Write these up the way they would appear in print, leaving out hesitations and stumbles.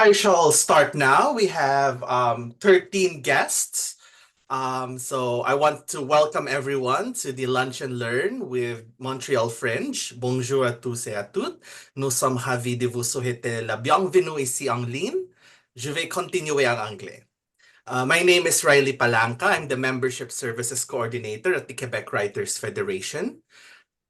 I shall start now. We have 13 guests. So I want to welcome everyone to the Lunch and Learn with Montreal Fringe. Bonjour à tous et à toutes. Nous sommes ravis de vous souhaiter la bienvenue ici en ligne. Je vais continuer en anglais. My name is Riley Palanca. I'm the Membership Services Coordinator at the Quebec Writers Federation.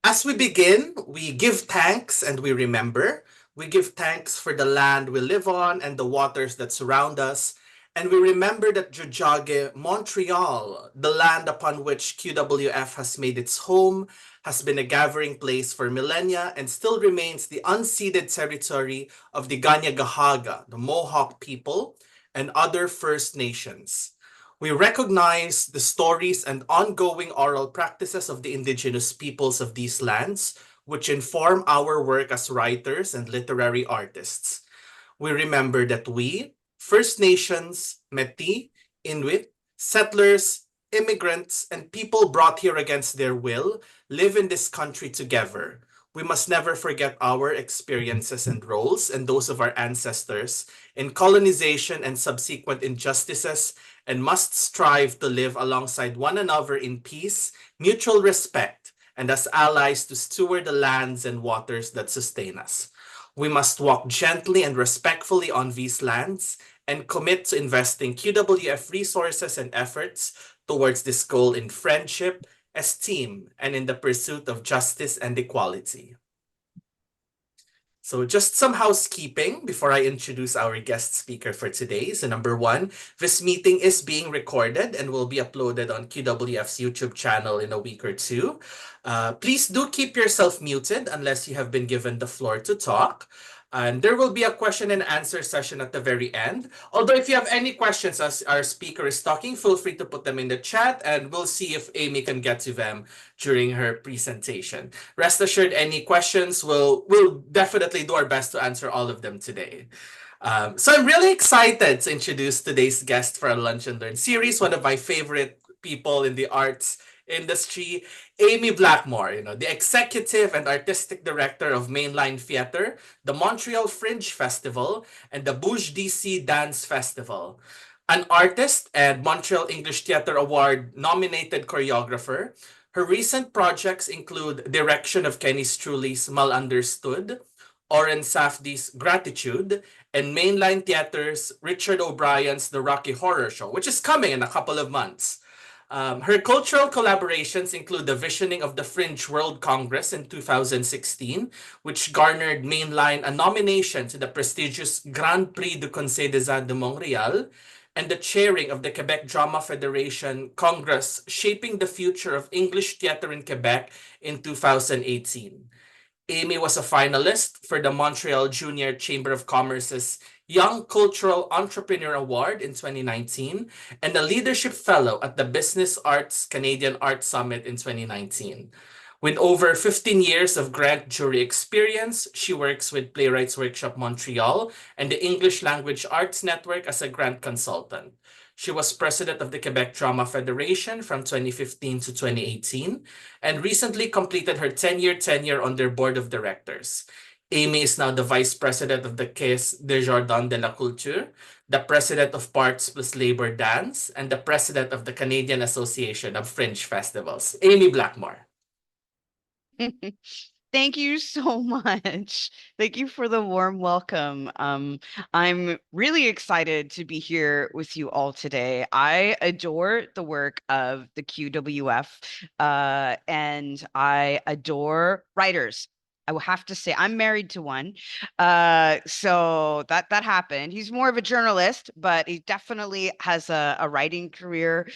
As we begin, we give thanks and we remember. We give thanks for the land we live on and the waters that surround us. And we remember that Jujage, Montreal, the land upon which QWF has made its home, has been a gathering place for millennia and still remains the unceded territory of the Ganyagahaga, the Mohawk people, and other First Nations. We recognize the stories and ongoing oral practices of the indigenous peoples of these lands, which inform our work as writers and literary artists. We remember that we, First Nations, Métis, Inuit, settlers, immigrants, and people brought here against their will, live in this country together. We must never forget our experiences and roles and those of our ancestors in colonization and subsequent injustices, and must strive to live alongside one another in peace, mutual respect, and as allies to steward the lands and waters that sustain us. We must walk gently and respectfully on these lands and commit to investing QWF resources and efforts towards this goal in friendship, esteem, and in the pursuit of justice and equality. So just some housekeeping before I introduce our guest speaker for today. So number one, this meeting is being recorded and will be uploaded on QWF's YouTube channel in a week or two. Please do keep yourself muted unless you have been given the floor to talk. And there will be a question and answer session at the very end. Although if you have any questions as our speaker is talking, feel free to put them in the chat and we'll see if Amy can get to them during her presentation. Rest assured, any questions, we'll definitely do our best to answer all of them today. So I'm really excited to introduce today's guest for our Lunch and Learn series, one of my favorite people in the arts industry, Amy Blackmore, the executive and artistic director of MainLine Theatre, the Montreal Fringe Festival, and the Bouge DC Dance Festival. An artist and Montreal English Theatre Award nominated choreographer, her recent projects include direction of Kenny Struly's Malunderstood, Oren Safdie's Gratitude, and Mainline Theatre's Richard O'Brien's The Rocky Horror Show, which is coming in a couple of months. Her cultural collaborations include the visioning of the Fringe World Congress in 2016, which garnered Mainline a nomination to the prestigious Grand Prix du Conseil des Arts de Montréal, and the chairing of the Quebec Drama Federation Congress Shaping the Future of English Theatre in Quebec in 2018. Amy was a finalist for the Montreal Junior Chamber of Commerce's Young Cultural Entrepreneur Award in 2019 and a leadership fellow at the Business Arts Canadian Arts Summit in 2019. With over 15 years of grant jury experience, she works with Playwrights Workshop Montreal and the English Language Arts Network as a grant consultant. She was president of the Quebec Drama Federation from 2015 to 2018 and recently completed her 10-year tenure on their board of directors. Amy is now the vice president of the Caisse Desjardins de la Culture, the president of Parts Plus Labor Dance, and the president of the Canadian Association of Fringe Festivals. Amy Blackmore. Thank you so much. Thank you for the warm welcome. I'm really excited to be here with you all today. I adore the work of the QWF, and I adore writers. I will have to say I'm married to one. So that happened. He's more of a journalist, but he definitely has a writing career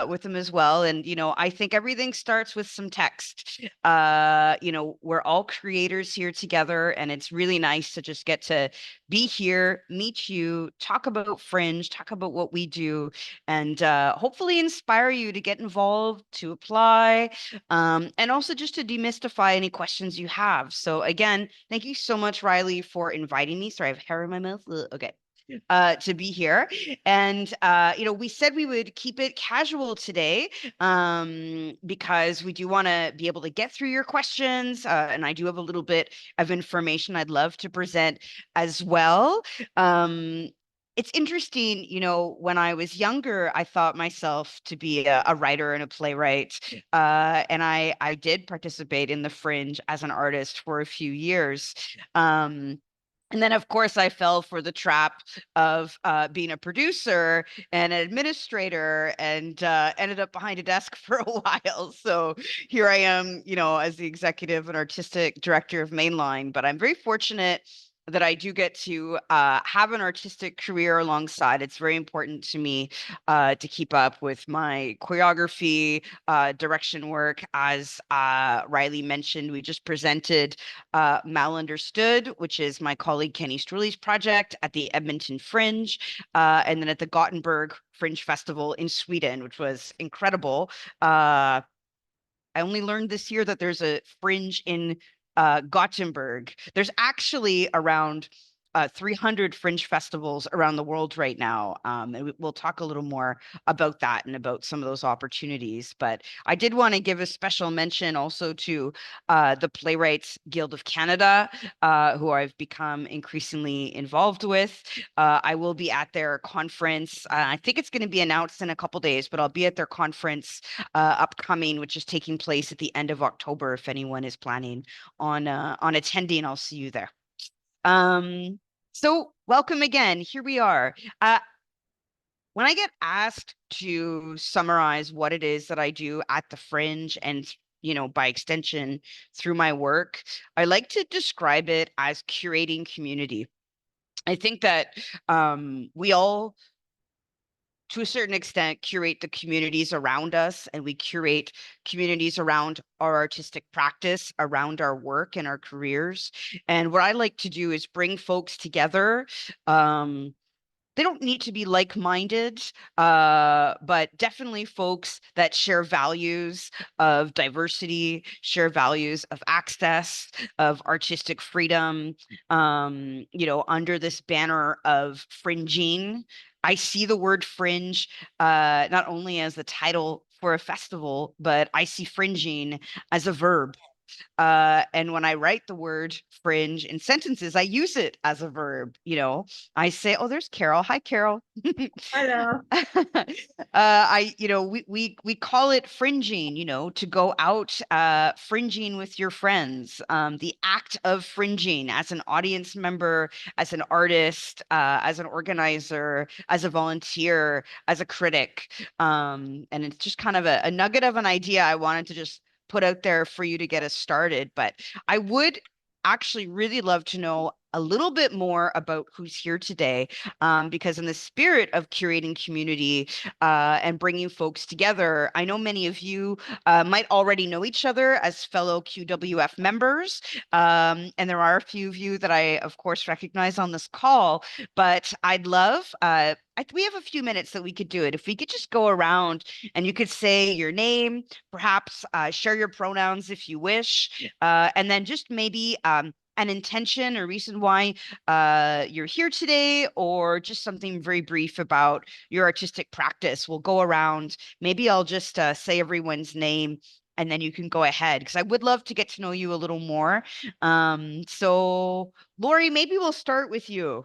with him as well. And, I think everything starts with some text. We're all creators here together, and it's really nice to just get to be here, meet you, talk about Fringe, talk about what we do, and hopefully inspire you to get involved, to apply, and also just to demystify any questions you have. have. So again, thank you so much, Riley, for inviting me. Sorry, I have hair in my mouth. Ugh, okay. To be here. And, we said we would keep it casual today because we do want to be able to get through your questions. And I do have a little bit of information I'd love to present as well. Um, it's interesting, when I was younger, I thought myself to be a writer and a playwright. And I did participate in the Fringe as an artist for a few years. And then, of course, I fell for the trap of being a producer and an administrator and ended up behind a desk for a while. So here I am, as the executive and artistic director of MainLine. But I'm very fortunate that I do get to have an artistic career alongside. It's very important to me to keep up with my choreography, direction work. As Riley mentioned, we just presented Malunderstood, which is my colleague Kenny Strully's project at the Edmonton Fringe, and then at the Gothenburg Fringe Festival in Sweden, which was incredible. I only learned this year that there's a fringe in Gothenburg. There's actually around 300 fringe festivals around the world right now. And we'll talk a little more about that and about some of those opportunities. But I did want to give a special mention also to the Playwrights Guild of Canada, who I've become increasingly involved with. I will be at their conference. I think it's going to be announced in a couple days, but I'll be at their conference upcoming, which is taking place at the end of October. If anyone is planning on attending, I'll see you there. Um, so welcome again. Here we are. When I get asked to summarize what it is that I do at the Fringe and by extension through my work, I like to describe it as curating community. I think that we all, to a certain extent, curate the communities around us, and we curate communities around our artistic practice, around our work and our careers. And what I like to do is bring folks together. They don't need to be like-minded, but definitely folks that share values of diversity, share values of access, of artistic freedom, under this banner of fringing. I see the word fringe not only as the title for a festival, but I see fringing as a verb. And when I write the word fringe in sentences, I use it as a verb. I say, "Oh, there's Carol. Hi, Carol." Hello. We call it fringing, to go out fringing with your friends. The act of fringing as an audience member, as an artist, as an organizer, as a volunteer, as a critic. And it's just kind of a nugget of an idea I wanted to just put out there for you to get us started. But I would actually really love to know a little bit more about who's here today, because in the spirit of curating community and bringing folks together, I know many of you might already know each other as fellow QWF members, and there are a few of you that I, of course, recognize on this call, but I'd love, we have a few minutes that we could do it. If we could just go around and you could say your name, perhaps share your pronouns if you wish, and then just maybe an intention or reason why you're here today, or just something very brief about your artistic practice. We'll go around. Maybe I'll just say everyone's name and then you can go ahead, because I would love to get to know you a little more. So, Lori, maybe we'll start with you.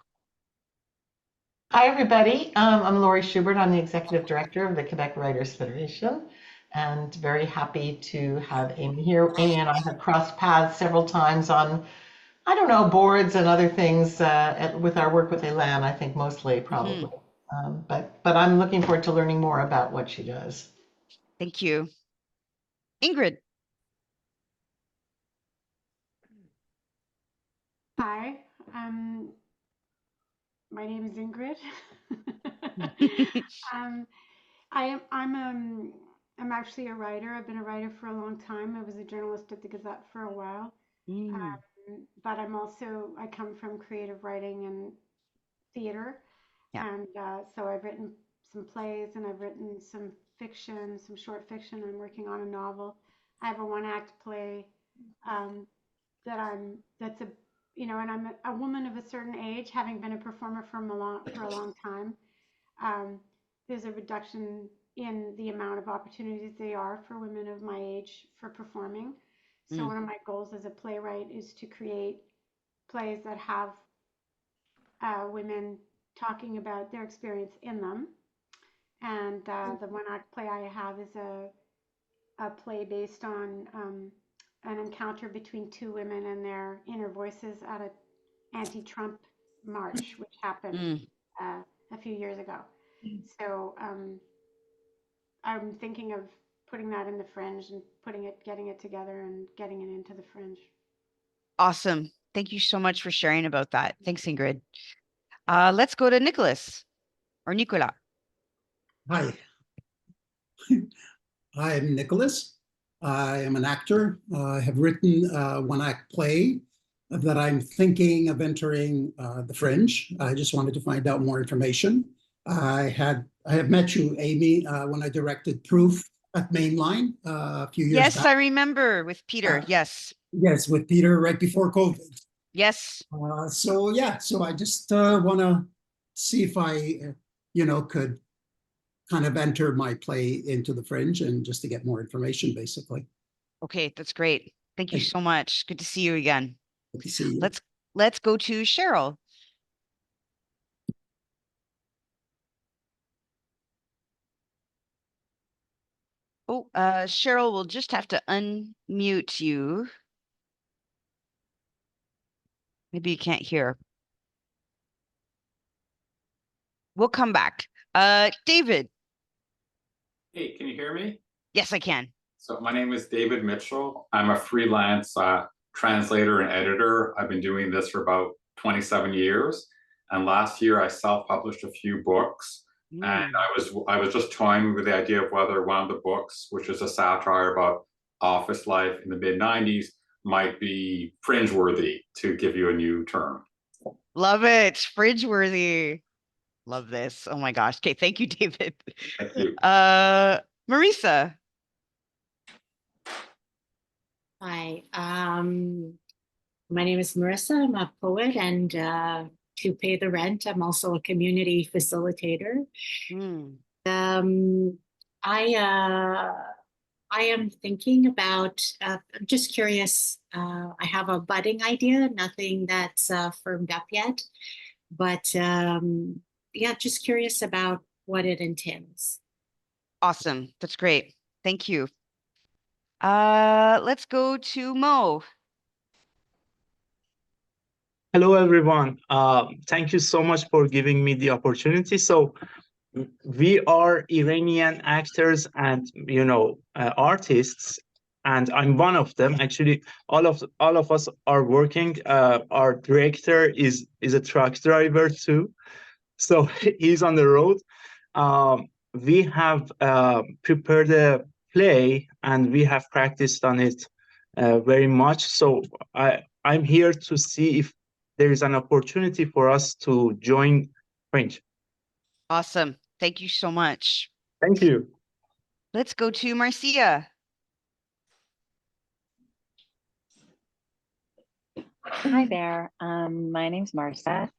Hi, everybody. I'm Laurie Schubert. I'm the Executive Director of the Quebec Writers Federation, and very happy to have Amy here. Amy and I have crossed paths several times on, I don't know, boards and other things with our work with Elan, I think mostly, Mhm. probably. But I'm looking forward to learning more about what she does. Thank you. Ingrid. Hi, um, my name is Ingrid. um, I'm actually a writer. I've been a writer for a long time. I was a journalist at the Gazette for a while. Mm, But I come from creative writing and theater. yeah. And so I've written some plays and I've written some fiction, some short fiction. I'm working on a novel. I have a one act play um, that's a, and I'm a woman of a certain age, having been a performer for a long time. Um, there's a reduction in the amount of opportunities they are for women of my age for performing. So Mm. one of my goals as a playwright is to create plays that have women talking about their experience in them. And the one act play I have is a play based on an encounter between two women and their inner voices at an anti-Trump march, which happened Mm. a few years ago. So I'm thinking of putting that in the Fringe and getting it together and getting it into the Fringe. Awesome. Thank you so much for sharing about that. Thanks, Ingrid. Let's go to Nicholas or Nicola. Hi, I'm Nicholas. I am an actor. I have written a one-act play that I'm thinking of entering the Fringe. I just wanted to find out more information. I have met you, Amy, when I directed Proof at MainLine a few years Yes, back. I remember with Peter. Uh, Yes. Yes, with Peter right before COVID. Yes. So I just want to see if I, could kind of enter my play into the Fringe and just to get more information, basically. Okay, that's great. Thank you Thank you. so much. Good to see you again. Good to see you. Let's go to Cheryl. Oh, Cheryl, we'll just have to unmute you. Maybe you can't hear. We'll come back. David. Hey, can you hear me? Yes, I can. So my name is David Mitchell. I'm a freelance translator and editor. I've been doing this for about 27 years. And last year I self-published a few books. And I was just toying with the idea of whether one of the books, which is a satire about office life in the mid-90s, might be fringe-worthy, to give you a new term. Love it. Fridge-worthy. Love this. Oh my gosh. Okay, thank you, David. Thank you. Marisa. Hi, my name is Marissa. I'm a poet, and to pay the rent, I'm also a community facilitator. I am thinking about, I'm just curious, I have a budding idea, nothing that's firmed up yet, but yeah, just curious about what it entails. Awesome. That's great. Thank you. Let's go to Mo. Hello, everyone. Thank you so much for giving me the opportunity. So we are Iranian actors and, artists, and I'm one of them. Actually, all of us are working. Our director is a truck driver too, so he's on the road. We have prepared a play and we have practiced on it very much. So I'm here to see if there is an opportunity for us to join Fringe. Awesome. Thank you so much. Thank you. Let's go to Marcia. Hi there. My name's Marcia,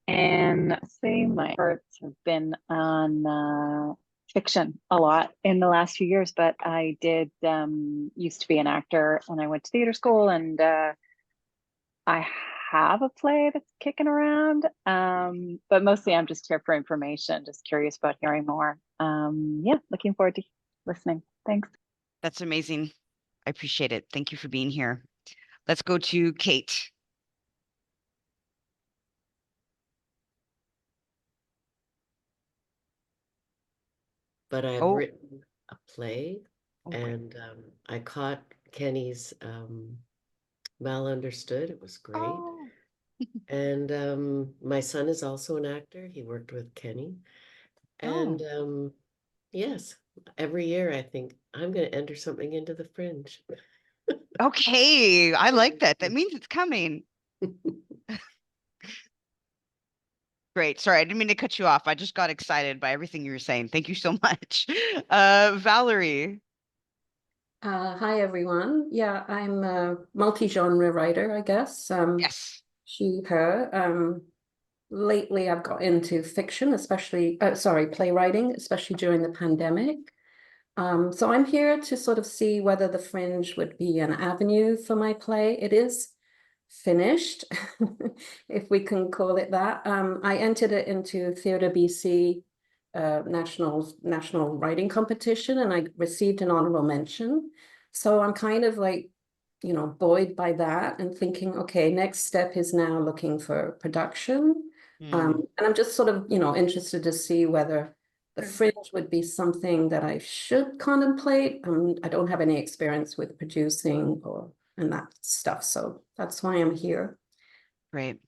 and see, my efforts have been on fiction a lot in the last few years, but I did used to be an actor, and I went to theater school, and I have a play that's kicking around, but mostly I'm just here for information, just curious about hearing more. Yeah, looking forward to listening. Thanks. That's amazing. I appreciate it. Thank you for being here. Let's go to Kate. But I've Oh. written a play, and I caught Kenny's Malunderstood. It was great. Oh. And my son is also an actor. He worked with Kenny. And yes, every year I think I'm going to enter something into the Fringe. Okay, I like that. That means it's coming. Great. Sorry, I didn't mean to cut you off. I just got excited by everything you were saying. Thank you so much. Valerie. Hi, everyone. Yeah, I'm a multi-genre writer, I guess. Yes. She, her. Lately, I've got into fiction, especially, playwriting, especially during the pandemic. So I'm here to sort of see whether the Fringe would be an avenue for my play. It is finished, if we can call it that. I entered it into Theatre BC national writing competition, and I received an honorable mention. So I'm kind of like, buoyed by that and thinking, okay, next step is now looking for production. And I'm just sort of, interested to see whether the Fringe would be something that I should contemplate. I don't have any experience with producing and that stuff, so that's why I'm here. Great.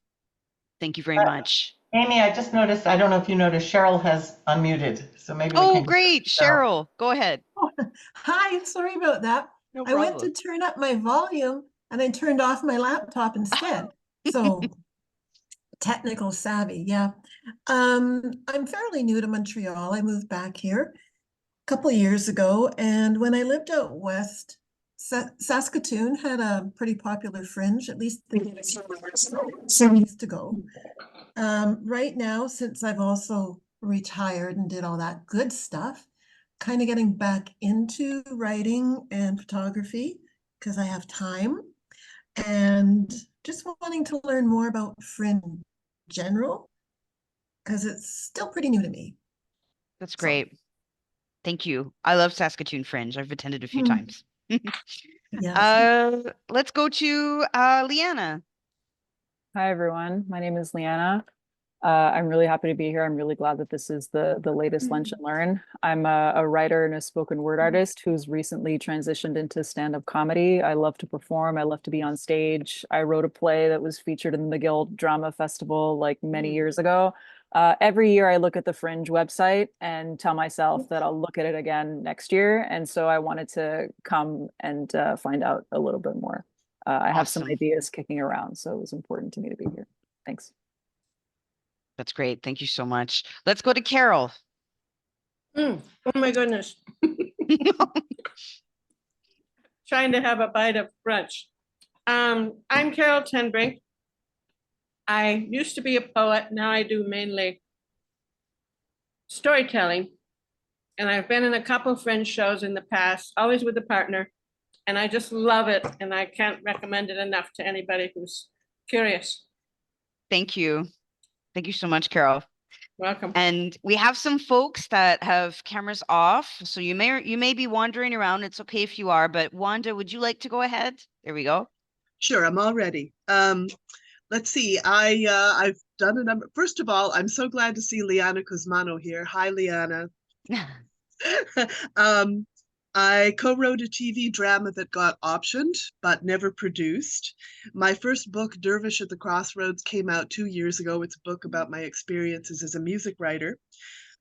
Thank you very much. Amy, I just noticed, I don't know if you noticed, Cheryl has unmuted, so maybe we can. Great. Cheryl, go ahead. Hi, sorry about that. No I went problem. to turn up my volume and I turned off my laptop instead. So technical savvy, yeah. I'm fairly new to Montreal. I moved back here a couple of years ago, and when I lived out west, Saskatoon had a pretty popular fringe, at least they did some years to go. Right now, since I've also retired and did all that good stuff, kind of getting back into writing and photography because I have time, and just wanting to learn more about fringe in general because it's still pretty new to me. That's great. Thank you. I love Saskatoon Fringe. I've attended a few times. Yes. Let's go to Leanna. Hi, everyone. My name is Leanna. I'm really happy to be here. I'm really glad that this is the latest Lunch and Learn. I'm a writer and a spoken word artist who's recently transitioned into stand-up comedy. I love to perform. I love to be on stage. I wrote a play that was featured in the McGill Drama Festival like many years ago. Every year I look at the Fringe website and tell myself that I'll look at it again next year. And so I wanted to come and find out a little bit more. I have some ideas kicking around, so it was important to me to be here. Thanks. That's great. Thank you so much. Let's go to Carol. Oh my goodness. Trying to have a bite of brunch. I'm Carol Tenbrink. I used to be a poet. Now I do mainly storytelling. And I've been in a couple of Fringe shows in the past, always with a partner. And I just love it. And I can't recommend it enough to anybody who's curious. Thank you. Thank you so much, Carol. Welcome. And we have some folks that have cameras off, so you may be wandering around. It's okay if you are, but Wanda, would you like to go ahead? There we go. Sure, I'm all ready. Let's see. I've done a number. First of all, I'm so glad to see Liana Cusmano here. Hi, Liana. I co-wrote a TV drama that got optioned but never produced. My first book, Dervish at the Crossroads, came out 2 years ago. It's a book about my experiences as a music writer.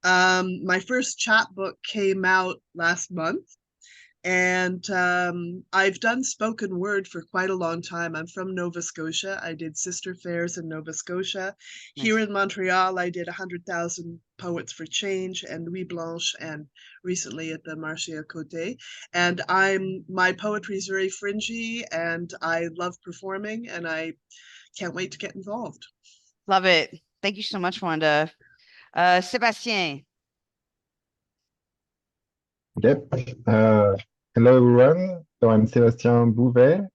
My first chapbook came out last month. And I've done spoken word for quite a long time. I'm from Nova Scotia. I did Sister Fairs in Nova Scotia. Nice. Here in Montreal, I did 100,000 Poets for Change and Nuit Blanche, and recently at the Marché à Côté. And my poetry is very fringy, and I love performing, and I can't wait to get involved. Love it. Thank you so much, Wanda. Sébastien. Yep. Hello, everyone. So I'm Sébastien Bouvet.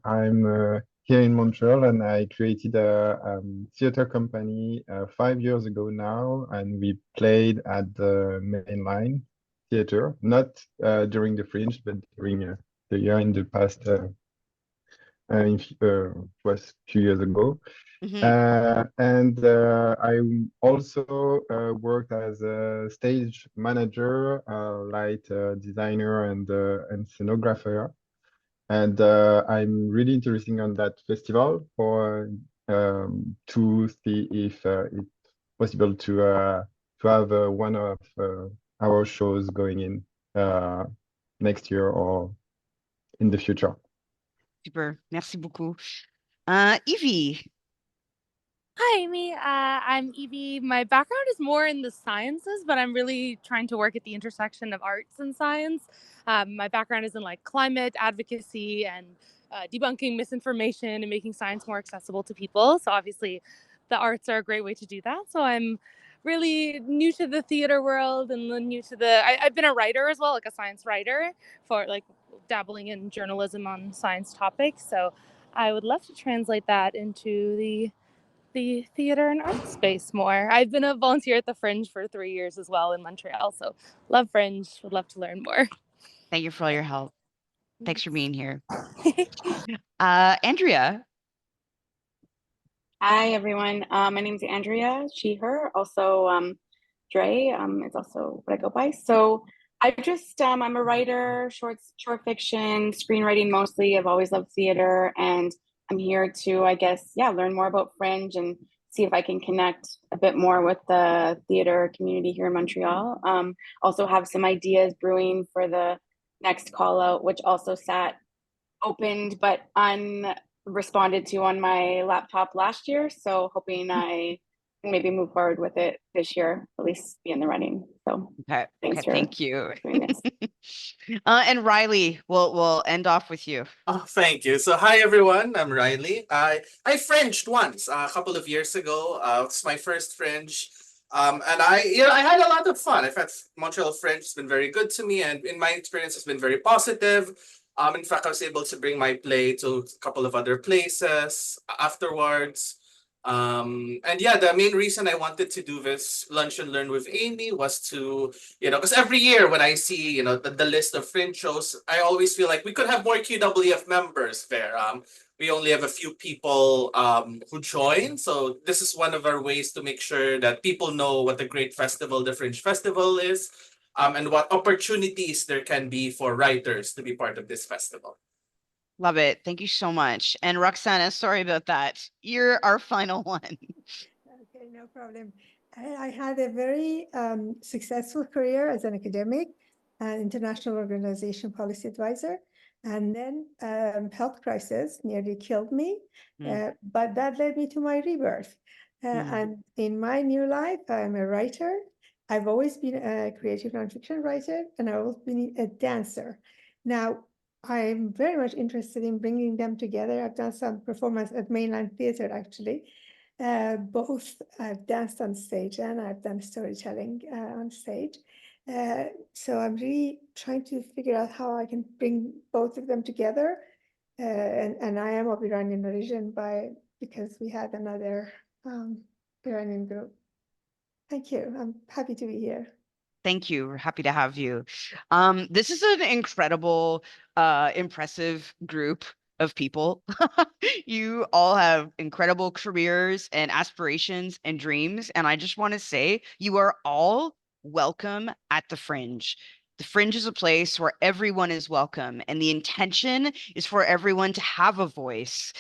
I'm here in Montreal, and I created a theater company 5 years ago now, and we played at the MainLine theater, not during the Fringe, but during the year in the past. It was a few years ago. And I also worked as a stage manager, light designer, and scenographer. And I'm really interested on that festival to see if it's possible to have one of our shows going in next year or in the future. Super. Merci beaucoup. Evie. Hi, Amy. I'm Evie. My background is more in the sciences, but I'm really trying to work at the intersection of arts and science. My background is in like climate advocacy and debunking misinformation and making science more accessible to people. So obviously, the arts are a great way to do that. So I'm really new to the theater world and then new to I've been a writer as well, like a science writer for like dabbling in journalism on science topics. So I would love to translate that into the theater and art space more. I've been a volunteer at the Fringe for 3 years as well in Montreal, so love Fringe, would love to learn more. Thank you for all your help. Thanks for being here. Andrea. Hi, everyone. My name is Andrea, she, her. Also, Dre is also what I go by. So I'm a writer, short fiction, screenwriting mostly. I've always loved theater, and I'm here to, I guess, learn more about Fringe and see if I can connect a bit more with the theater community here in Montreal. Also have some ideas brewing for the next call out, which also opened but unresponded to on my laptop last year. So hoping I can maybe move forward with it this year, at least be in the running. So Okay, thanks for thank you. doing this. And Riley, we'll end off with you. Oh, thank you. So, hi everyone. I'm Riley. I fringed once a couple of years ago. It's my first fringe. And I had a lot of fun. I've had Montreal Fringe. It's been very good to me, and in my experience, it's been very positive. In fact, I was able to bring my play to a couple of other places afterwards. And yeah, the main reason I wanted to do this lunch and learn with Amy was to, because every year when I see, the list of fringe shows, I always feel like we could have more QWF members there. We only have a few people who join. So this is one of our ways to make sure that people know what a great festival the Fringe Festival is, and what opportunities there can be for writers to be part of this festival. Love it. Thank you so much. And Roxana, sorry about that. You're our final one. Okay, no problem. I had a very successful career as an academic and international organization policy advisor. And then health crisis nearly killed me, but that led me to my rebirth. And in my new life, I'm a writer. I've always been a creative nonfiction writer, and I've always been a dancer. Now, I'm very much interested in bringing them together. I've done some performance at MainLine Theatre, actually. Both I've danced on stage and I've done storytelling on stage. So I'm really trying to figure out how I can bring both of them together. And I am of Iranian origin because we had another Iranian group. Thank you. I'm happy to be here. Thank you. We're happy to have you. This is an incredible, impressive group of people. You all have incredible careers and aspirations and dreams. And I just want to say you are all welcome at the Fringe. The Fringe is a place where everyone is welcome, and the intention is for everyone to have a voice.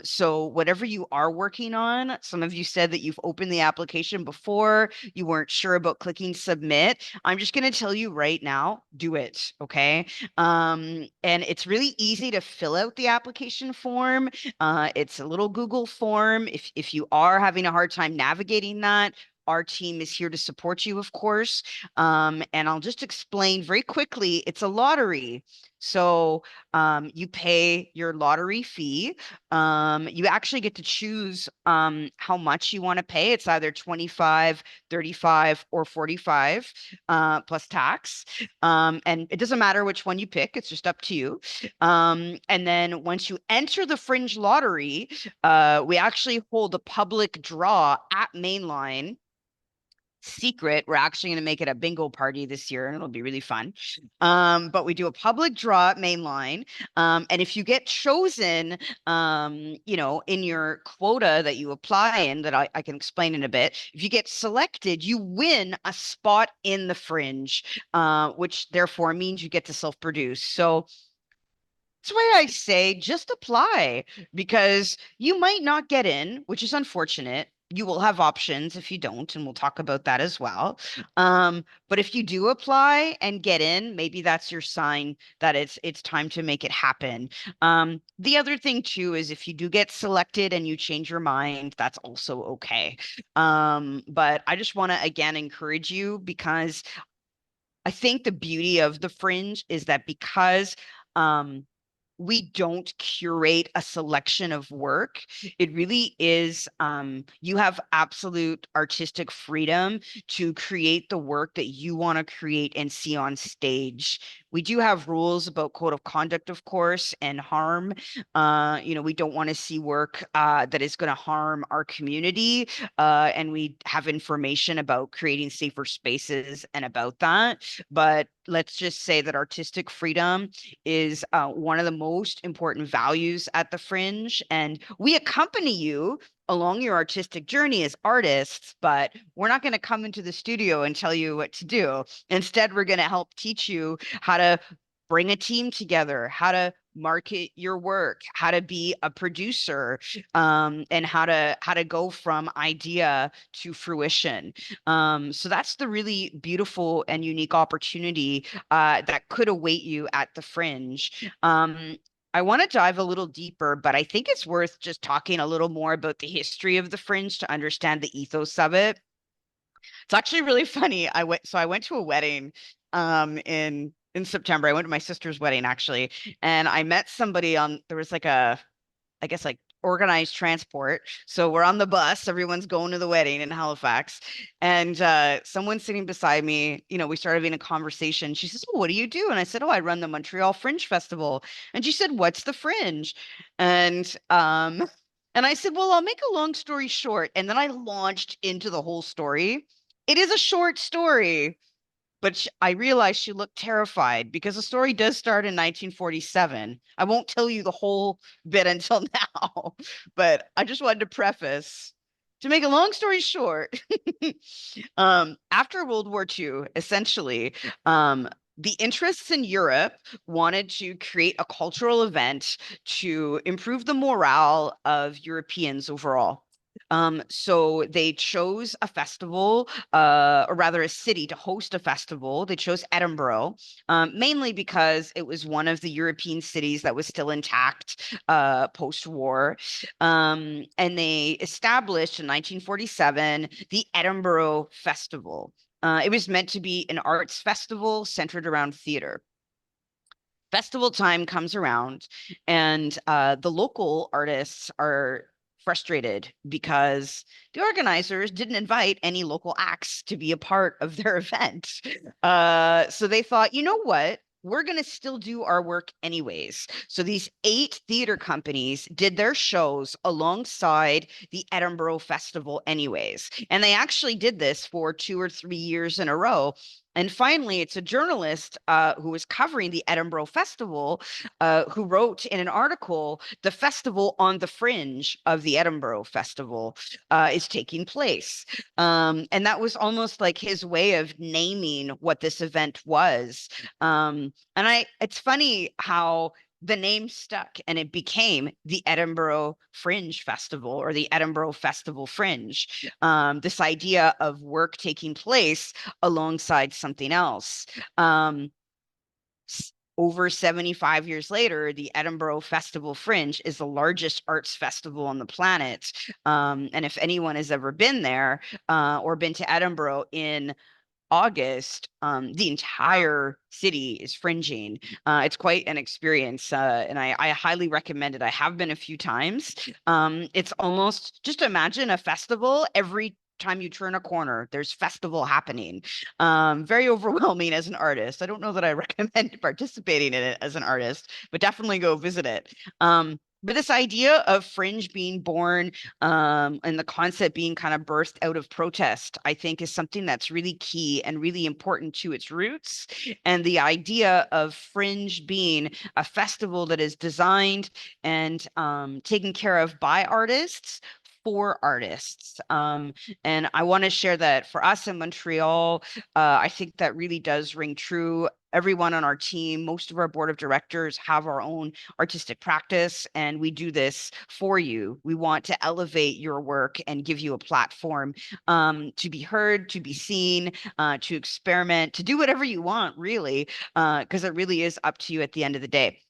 So whatever you are working on, some of you said that you've opened the application before, you weren't sure about clicking submit. I'm just going to tell you right now, do it, okay? And it's really easy to fill out the application form. It's a little Google form. If you are having a hard time navigating that, our team is here to support you, of course. And I'll just explain very quickly, it's a lottery. So you pay your lottery fee. You actually get to choose how much you want to pay. It's either 25, 35, or 45 plus tax. And it doesn't matter which one you pick. It's just up to you. And then once you enter the Fringe lottery, we actually hold a public draw at MainLine. Secret. We're actually going to make it a bingo party this year, and it'll be really fun. But we do a public draw at MainLine. And if you get chosen, in your quota that you apply in, that I can explain in a bit, if you get selected, you win a spot in the Fringe, which therefore means you get to self-produce. So that's why I say just apply, because you might not get in, which is unfortunate. you will have options if you don't, and we'll talk about that as well. But if you do apply and get in, maybe that's your sign that it's time to make it happen. The other thing too is if you do get selected and you change your mind, that's also okay. But I just want to again encourage you, because I think the beauty of the Fringe is that because we don't curate a selection of work. It really is, you have absolute artistic freedom to create the work that you want to create and see on stage. We do have rules about code of conduct, of course, and harm. We don't want to see work that is going to harm our community. And we have information about creating safer spaces and about that. But let's just say that artistic freedom is one of the most important values at the Fringe. And we accompany you along your artistic journey as artists, but we're not going to come into the studio and tell you what to do. Instead, we're going to help teach you how to bring a team together, how to market your work, how to be a producer, and how to go from idea to fruition. So that's the really beautiful and unique opportunity that could await you at the Fringe. I want to dive a little deeper, but I think it's worth just talking a little more about the history of the Fringe to understand the ethos of it. It's actually really funny. I went to a wedding in September. I went to my sister's wedding actually, and I met somebody there was like I guess like organized transport. So we're on the bus, everyone's going to the wedding in Halifax. And someone sitting beside me, we started having a conversation. She says, "Oh, what do you do?" And I said, "Oh, I run the Montreal Fringe Festival." And she said, "What's the Fringe?" And I said, "Well, I'll make a long story short." And then I launched into the whole story. It is a short story, but I realized she looked terrified because the story does start in 1947. I won't tell you the whole bit until now, but I just wanted to preface, to make a long story short, after World War II, essentially, the interests in Europe wanted to create a cultural event to improve the morale of Europeans overall. So they chose a festival, or rather a city to host a festival. They chose Edinburgh, mainly because it was one of the European cities that was still intact post-war. And they established in 1947 the Edinburgh Festival. It was meant to be an arts festival centered around theater. Festival time comes around, and the local artists are frustrated because the organizers didn't invite any local acts to be a part of their event. So they thought, you know what? We're going to still do our work anyways. So these 8 theater companies did their shows alongside the Edinburgh Festival anyways. And they actually did this for 2 or 3 years in a row. And finally, it's a journalist who was covering the Edinburgh Festival who wrote in an article, "The festival on the fringe of the Edinburgh Festival is taking place." And that was almost like his way of naming what this event was. It's funny how the name stuck and it became the Edinburgh Fringe Festival, or the Edinburgh Festival Fringe. This idea of work taking place alongside something else. Over 75 years later, the Edinburgh Festival Fringe is the largest arts festival on the planet. And if anyone has ever been there or been to Edinburgh in August, the entire city is fringing. It's quite an experience, and I highly recommend it. I have been a few times. It's almost, just imagine a festival every time you turn a corner, there's festival happening. Very overwhelming as an artist. I don't know that I recommend participating in it as an artist, but definitely go visit it. But this idea of fringe being born and the concept being kind of birthed out of protest, I think is something that's really key and really important to its roots. And the idea of fringe being a festival that is designed and taken care of by artists for artists. And I want to share that for us in Montreal, I think that really does ring true. everyone on our team, most of our board of directors have our own artistic practice, and we do this for you. We want to elevate your work and give you a platform to be heard, to be seen, to experiment, to do whatever you want, really, because it really is up to you at the end of the day.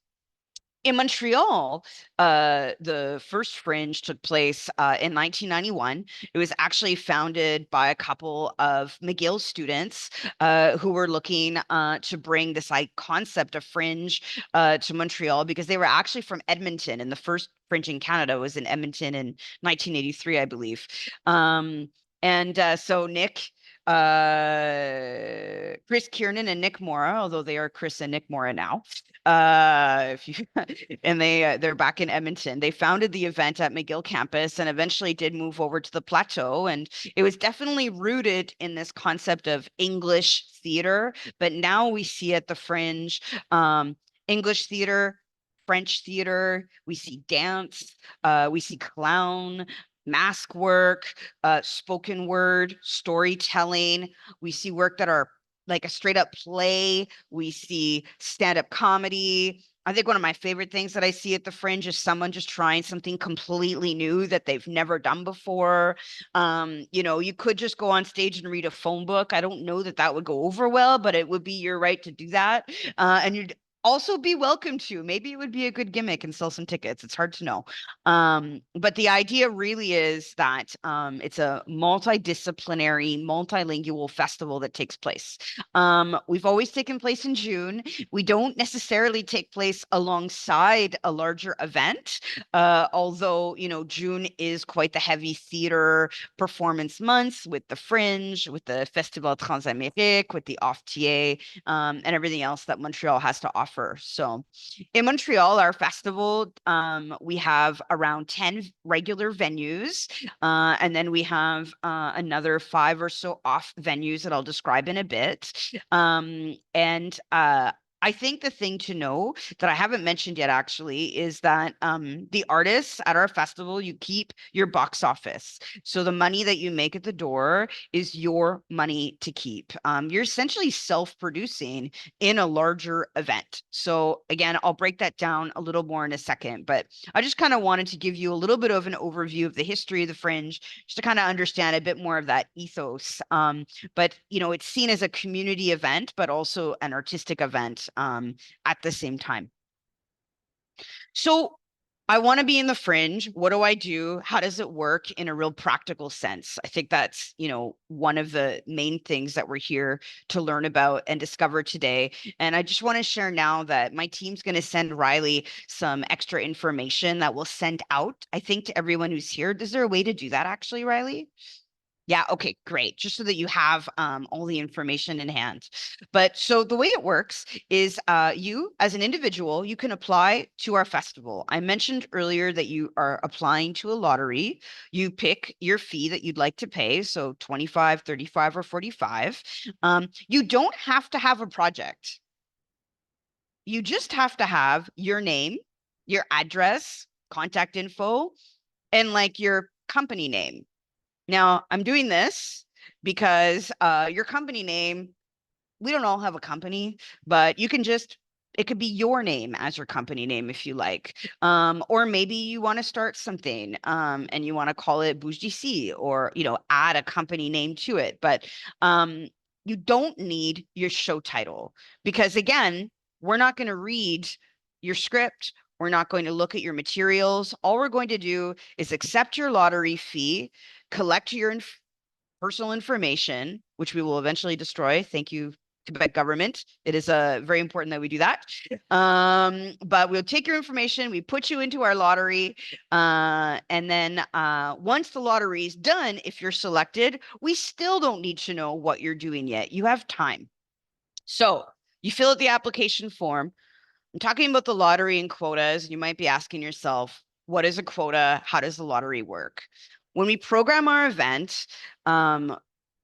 In Montreal, the first Fringe took place in 1991. It was actually founded by a couple of McGill students who were looking to bring this concept of Fringe to Montreal, because they were actually from Edmonton, and the first Fringe in Canada was in Edmonton in 1983, I believe. So Nick, Chris Kiernan and Nick Mora, although they are Chris and Nick Mora now, and they're back in Edmonton. They founded the event at McGill campus and eventually did move over to the plateau. And it was definitely rooted in this concept of English theater, but now we see at the Fringe, English theater, French theater, we see dance, we see clown, mask work, spoken word, storytelling. We see work that are like a straight up play. We see stand-up comedy. I think one of my favorite things that I see at the Fringe is someone just trying something completely new that they've never done before. You could just go on stage and read a phone book. I don't know that that would go over well, but it would be your right to do that. And you'd also be welcome to. Maybe it would be a good gimmick and sell some tickets. It's hard to know. But the idea really is that it's a multidisciplinary, multilingual festival that takes place. We've always taken place in June. We don't necessarily take place alongside a larger event, although, June is quite the heavy theater performance months with the Fringe, with the Festival Transamérique, with the Off-TA, and everything else that Montreal has to offer. So in Montreal, our festival, we have around 10 regular venues, and then we have another 5 or so off venues that I'll describe in a bit. I think the thing to know that I haven't mentioned yet actually is that the artists at our festival, you keep your box office. So the money that you make at the door is your money to keep. You're essentially self-producing in a larger event. So again, I'll break that down a little more in a second, but I just kind of wanted to give you a little bit of an overview of the history of the Fringe, just to kind of understand a bit more of that ethos. But it's seen as a community event, but also an artistic event at the same time. So I want to be in the Fringe. What do I do? How does it work in a real practical sense? I think that's, one of the main things that we're here to learn about and discover today. And I just want to share now that my team's going to send Riley some extra information that we'll send out, I think, to everyone who's here. Is there a way to do that actually, Riley? Yeah, okay, great. Just so that you have all the information in hand. But so the way it works is you as an individual, you can apply to our festival. I mentioned earlier that you are applying to a lottery. You pick your fee that you'd like to pay, so 25, 35, or 45. You don't have to have a project. You just have to have your name, your address, contact info, and like your company name. Now, I'm doing this because your company name, we don't all have a company, but you can it could be your name as your company name if you like. Or maybe you want to start something and you want to call it Bouge d'ici, or, add a company name to it. But you don't need your show title, because again, we're not going to read your script. We're not going to look at your materials. All we're going to do is accept your lottery fee, collect your personal information, which we will eventually destroy. Thank you, Quebec government. It is very important that we do that. But we'll take your information, we put you into our lottery, and then once the lottery is done, if you're selected, we still don't need to know what you're doing yet. You have time. So you fill out the application form. I'm talking about the lottery and quotas. You might be asking yourself, what is a quota? How does the lottery work? When we program our event,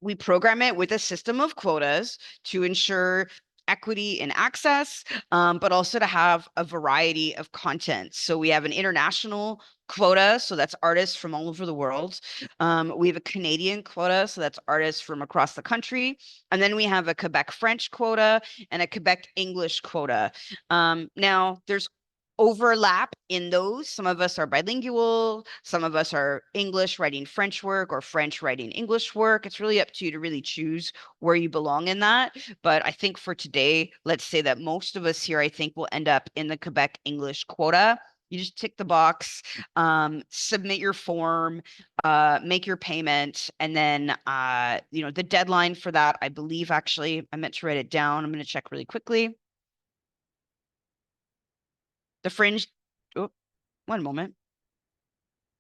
we program it with a system of quotas to ensure equity in access, but also to have a variety of content. So we have an international quota, so that's artists from all over the world. We have a Canadian quota, so that's artists from across the country. And then we have a Quebec French quota and a Quebec English quota. Now, there's overlap in those. Some of us are bilingual, some of us are English writing French work or French writing English work. It's really up to you to really choose where you belong in that. But I think for today, let's say that most of us here, I think, will end up in the Quebec English quota. You just tick the box, submit your form, make your payment, and then the deadline for that, I believe, actually, I meant to write it down. I'm going to check really quickly. The Fringe, oh, one moment.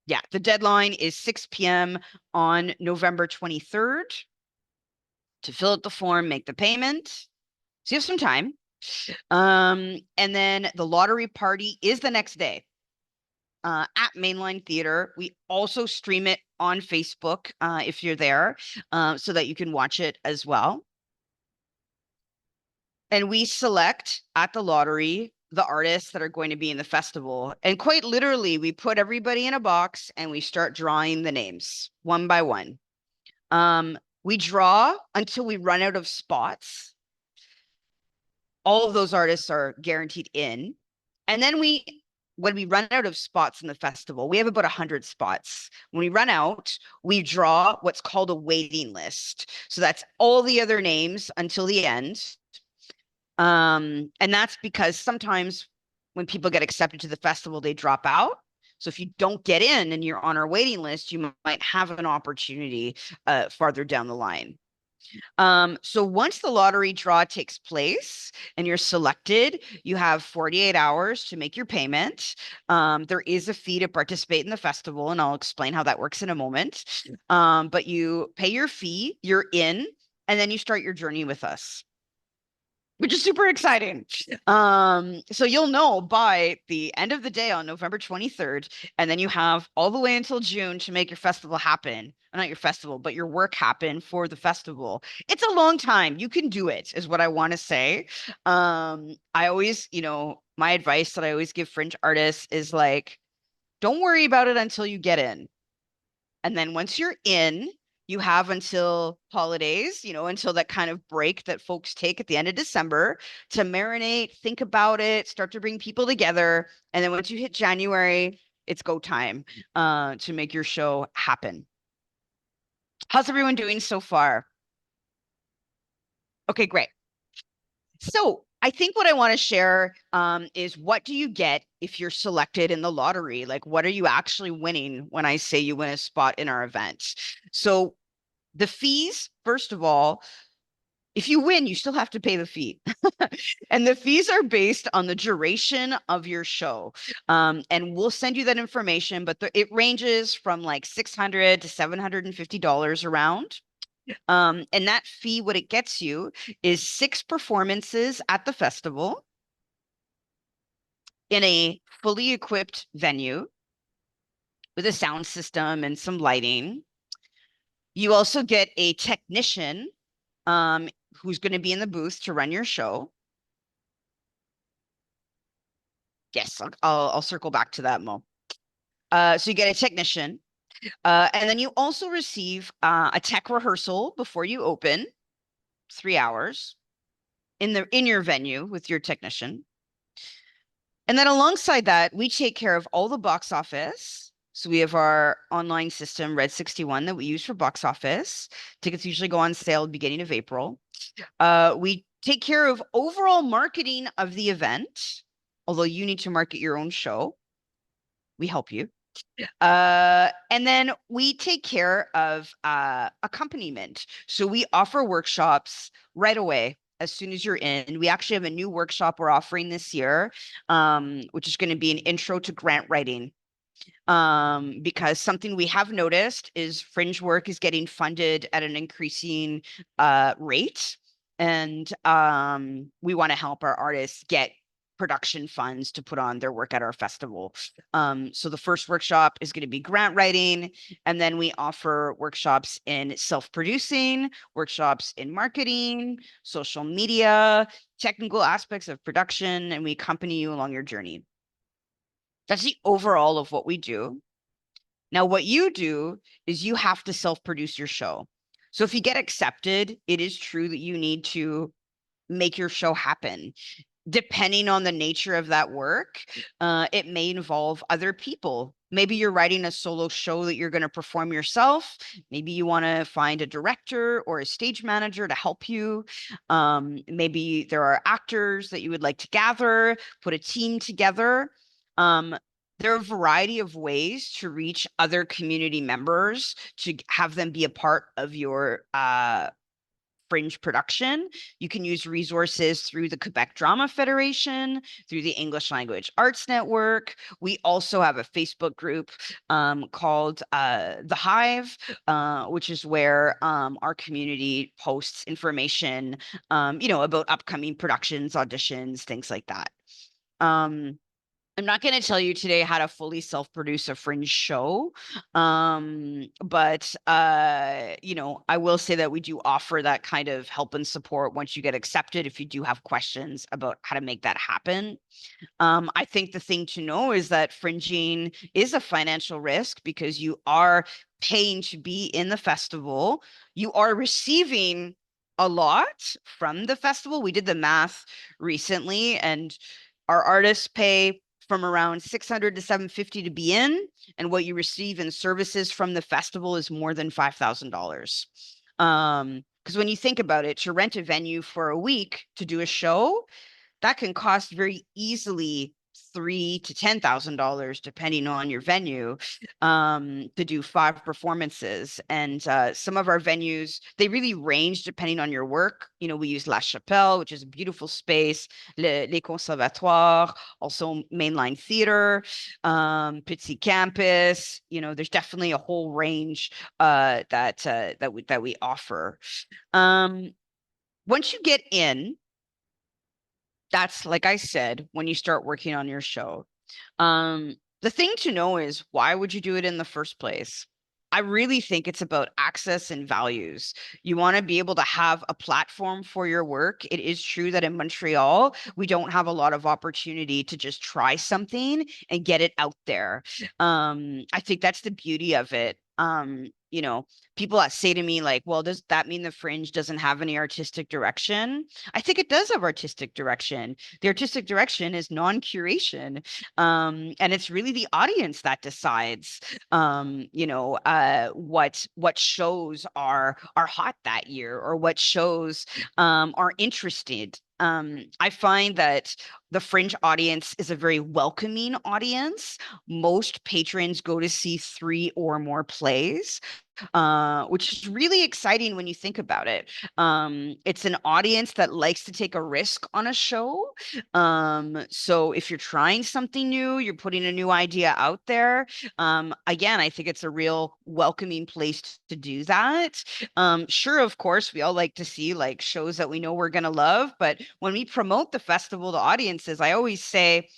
Yeah, the deadline is 6 p.m. on November 23rd to fill out the form, make the payment. So you have some time. And then the lottery party is the next day at MainLine Theater. We also stream it on Facebook if you're there, so that you can watch it as well. And we select at the lottery the artists that are going to be in the festival. And quite literally, we put everybody in a box and we start drawing the names one by one. We draw until we run out of spots. All of those artists are guaranteed in. And then when we run out of spots in the festival, we have about 100 spots. When we run out, we draw what's called a waiting list. So that's all the other names until the end. And that's because sometimes when people get accepted to the festival, they drop out. So if you don't get in and you're on our waiting list, you might have an opportunity farther down the line. So once the lottery draw takes place and you're selected, you have 48 hours to make your payment. There is a fee to participate in the festival, and I'll explain how that works in a moment. But you pay your fee, you're in, and then you start your journey with us, which is super exciting. So you'll know by the end of the day on November 23rd, and then you have all the way until June to make your festival happen. Not your festival, but your work happen for the festival. It's a long time. You can do it, is what I want to say. I always, my advice that I always give fringe artists is like, don't worry about it until you get in. And then once you're in, you have until holidays, until that kind of break that folks take at the end of December to marinate, think about it, start to bring people together. And then once you hit January, it's go time to make your show happen. How's everyone doing so far? Okay, great. So I think what I want to share is, what do you get if you're selected in the lottery? Like, what are you actually winning when I say you win a spot in our event? So the fees, first of all, if you win, you still have to pay the fee. And the fees are based on the duration of your show. And we'll send you that information, but it ranges from like $600 to $750 around. And that fee, what it gets you is 6 performances at the festival in a fully equipped venue with a sound system and some lighting. You also get a technician who's going to be in the booth to run your show. Yes, I'll circle back to that, Mo. So you get a technician. And then you also receive a tech rehearsal before you open, 3 hours in your venue with your technician. And then alongside that, we take care of all the box office. So we have our online system, Red 61, that we use for box office. Tickets usually go on sale beginning of April. We take care of overall marketing of the event, although you need to market your own show. We help you. And then we take care of accompaniment. So we offer workshops right away as soon as you're in. We actually have a new workshop we're offering this year, which is going to be an intro to grant writing. Because something we have noticed is fringe work is getting funded at an increasing rate. And we want to help our artists get production funds to put on their work at our festival. So the first workshop is going to be grant writing, and then we offer workshops in self-producing, workshops in marketing, social media, technical aspects of production, and we accompany you along your journey. That's the overall of what we do. Now, what you do is you have to self-produce your show. So if you get accepted, it is true that you need to make your show happen. Depending on the nature of that work, it may involve other people. Maybe you're writing a solo show that you're going to perform yourself. Maybe you want to find a director or a stage manager to help you. Maybe there are actors that you would like to gather, put a team together. There are a variety of ways to reach other community members to have them be a part of your Fringe production. You can use resources through the Quebec Drama Federation, through the English Language Arts Network. We also have a Facebook group called The Hive, which is where our community posts information, about upcoming productions, auditions, things like that. I'm not going to tell you today how to fully self-produce a Fringe show, but I will say that we do offer that kind of help and support once you get accepted if you do have questions about how to make that happen. I think the thing to know is that fringing is a financial risk because you are paying to be in the festival. You are receiving a lot from the festival. We did the math recently, and our artists pay from around $600 to $750 to be in, and what you receive in services from the festival is more than $5,000. Because when you think about it, to rent a venue for a week to do a show, that can cost very easily $3,000 to $10,000 depending on your venue, to do 5 performances. And some of our venues, they really range depending on your work. We use La Chapelle, which is a beautiful space, Les Conservatoires, also MainLine Theater, Petit Campus. There's definitely a whole range that we offer. Once you get in, that's, like I said, when you start working on your show. The thing to know is, why would you do it in the first place? I really think it's about access and values. You want to be able to have a platform for your work. It is true that in Montreal, we don't have a lot of opportunity to just try something and get it out there. I think that's the beauty of it. People that say to me like, well, does that mean the Fringe doesn't have any artistic direction? I think it does have artistic direction. The artistic direction is non-curation. And it's really the audience that decides, what shows are hot that year, or what shows are interested. I find that the Fringe audience is a very welcoming audience. Most patrons go to see 3 or more plays, which is really exciting when you think about it. It's an audience that likes to take a risk on a show. So if you're trying something new, you're putting a new idea out there. Again, I think it's a real welcoming place to do that. Sure, of course, we all like to see like shows that we know we're going to love, but when we promote the festival to audiences, I always say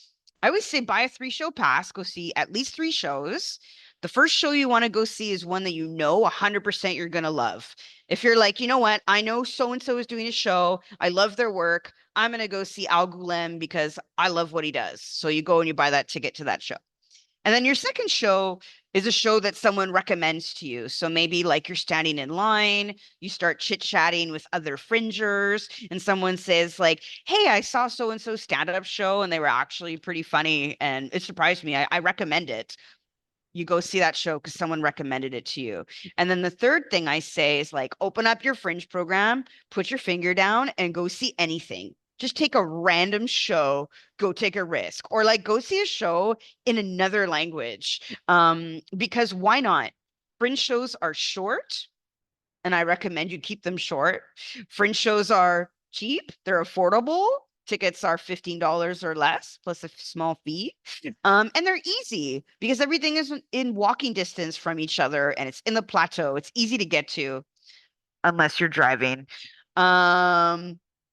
buy a 3-show pass, go see at least 3 shows. The first show you want to go see is one that 100% you're going to love. If you're like, you know what, I know so-and-so is doing a show, I love their work, I'm going to go see Angoulême because I love what he does. So you go and you buy that ticket to that show. And then your second show is a show that someone recommends to you. So maybe like you're standing in line, you start chit-chatting with other fringers, and someone says like, hey, I saw so-and-so stand-up show and they were actually pretty funny and it surprised me. I recommend it. You go see that show because someone recommended it to you. And then the third thing I say is like, open up your Fringe program, put your finger down and go see anything. Just take a random show, go take a risk, or like go see a show in another language. Because why not? Fringe shows are short, and I recommend you keep them short. Fringe shows are cheap, they're affordable. Tickets are $15 or less, plus a small fee. And they're easy because everything is in walking distance from each other, and it's in the plateau. It's easy to get to unless you're driving,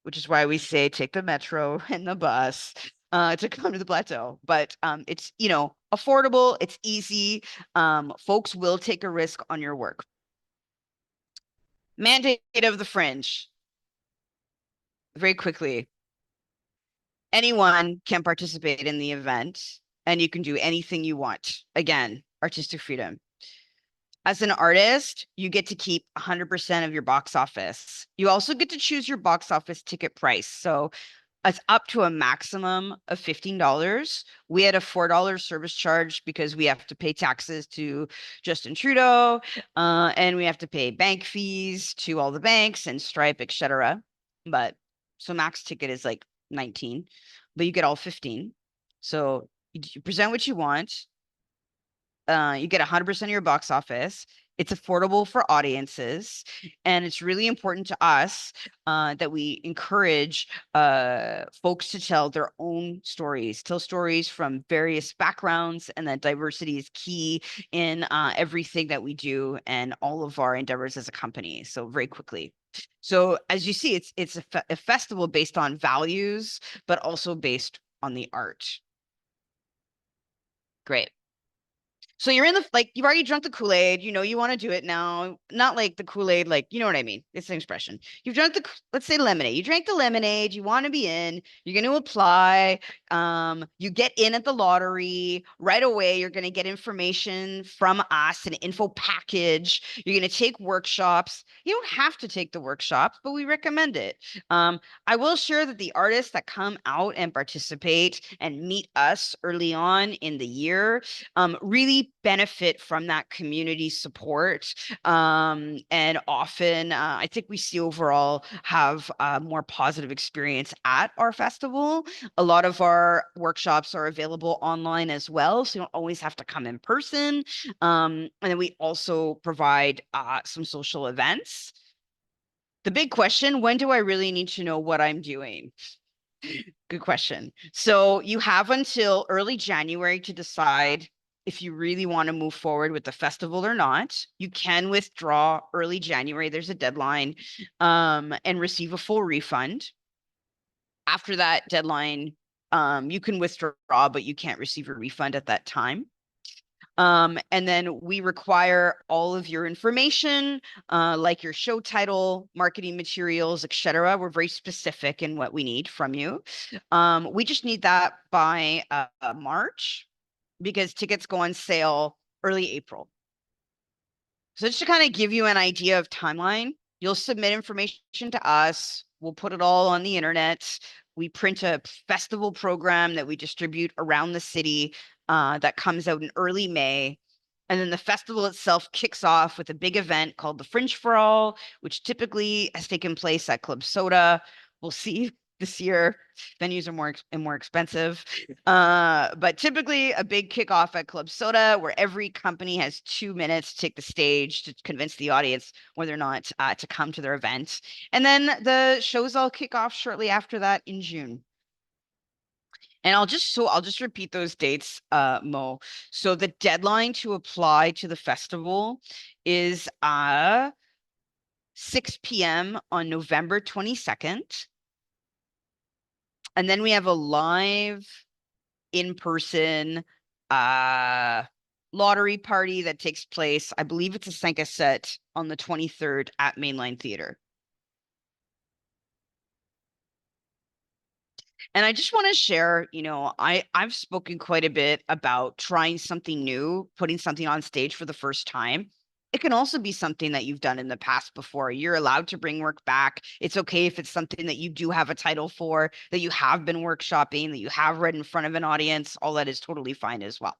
which is why we say take the metro and the bus. to come to the plateau, but it's, you know, affordable, it's easy. Folks will take a risk on your work. Mandate of the Fringe. Very quickly. Anyone can participate in the event and you can do anything you want. Again, artistic freedom. As an artist, you get to keep 100% of your box office. You also get to choose your box office ticket price. So it's up to a maximum of $15. We had a $4 service charge because we have to pay taxes to Justin Trudeau, and we have to pay bank fees to all the banks and Stripe, etc. But so max ticket is like 19, but you get all 15. So you present what you want. You get 100% of your box office. It's affordable for audiences, and it's really important to us that we encourage folks to tell their own stories, tell stories from various backgrounds, and that diversity is key in everything that we do and all of our endeavors as a company. So very quickly. So as you see, it's a festival based on values, but also based on the art. Great. So you're in the, like, you've already drunk the Kool-Aid, you know, you want to do it now. Not like the Kool-Aid, like, you know what I mean? It's an expression. You've drunk the, let's say lemonade. You drank the lemonade, you want to be in, you're going to apply. You get in at the lottery. Right away, you're going to get information from us, an info package. You're going to take workshops. You don't have to take the workshops, but we recommend it. I will share that the artists that come out and participate and meet us early on in the year really benefit from that community support. And often, I think we see overall have a more positive experience at our festival. A lot of our workshops are available online as well, so you don't always have to come in person. And then we also provide some social events. The big question, when do I really need to know what I'm doing? Good question. So you have until early January to decide if you really want to move forward with the festival or not. You can withdraw early January. There's a deadline, and receive a full refund. After that deadline, you can withdraw, but you can't receive a refund at that time. And then we require all of your information, like your show title, marketing materials, etc. We're very specific in what we need from you. We just need that by March, because tickets go on sale early April. So just to kind of give you an idea of timeline, you'll submit information to us. We'll put it all on the internet. We print a festival program that we distribute around the city that comes out in early May. And then the festival itself kicks off with a big event called the Fringe for All, which typically has taken place at Club Soda. We'll see this year. Venues are more expensive. But typically a big kickoff at Club Soda, where every company has 2 minutes to take the stage to convince the audience whether or not to come to their event. And then the shows all kick off shortly after that in June. And I'll just repeat those dates, Mo. So the deadline to apply to the festival is 6 p.m. on November 22nd. And then we have a live in-person lottery party that takes place. I believe it's a 5 set on the 23rd at MainLine Theater. And I just want to share, you know, I've spoken quite a bit about trying something new, putting something on stage for the first time. It can also be something that you've done in the past before. You're allowed to bring work back. It's okay if it's something that you do have a title for, that you have been workshopping, that you have read in front of an audience. All that is totally fine as well.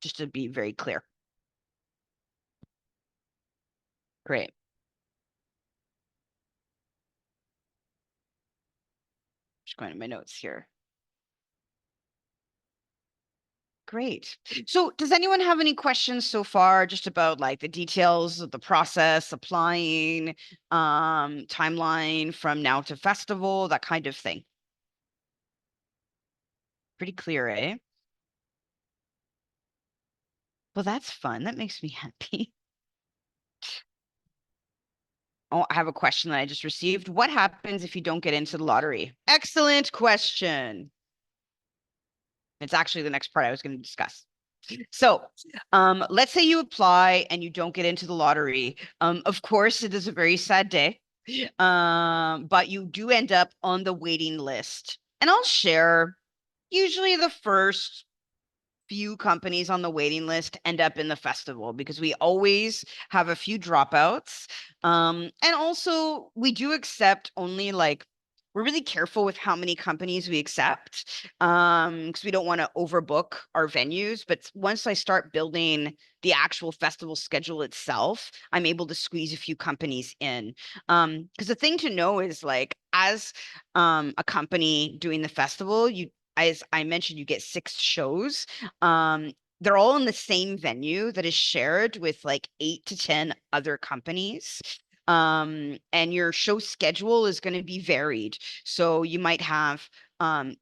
Just to be very clear. Great. Just going to my notes here. Great. So does anyone have any questions so far just about like the details of the process, applying, timeline from now to festival, that kind of thing? Pretty clear, eh? Well, that's fun. That makes me happy. Oh, I have a question that I just received. What happens if you don't get into the lottery? Excellent question. It's actually the next part I was going to discuss. So let's say you apply and you don't get into the lottery. Of course, it is a very sad day, but you do end up on the waiting list. And I'll share, usually the first few companies on the waiting list end up in the festival because we always have a few dropouts. And also we do accept only like, we're really careful with how many companies we accept because we don't want to overbook our venues. But once I start building the actual festival schedule itself, I'm able to squeeze a few companies in. Because the thing to know is like, as a company doing the festival, as I mentioned, you get 6 shows. They're all in the same venue that is shared with like 8 to 10 other companies. And your show schedule is going to be varied. So you might have,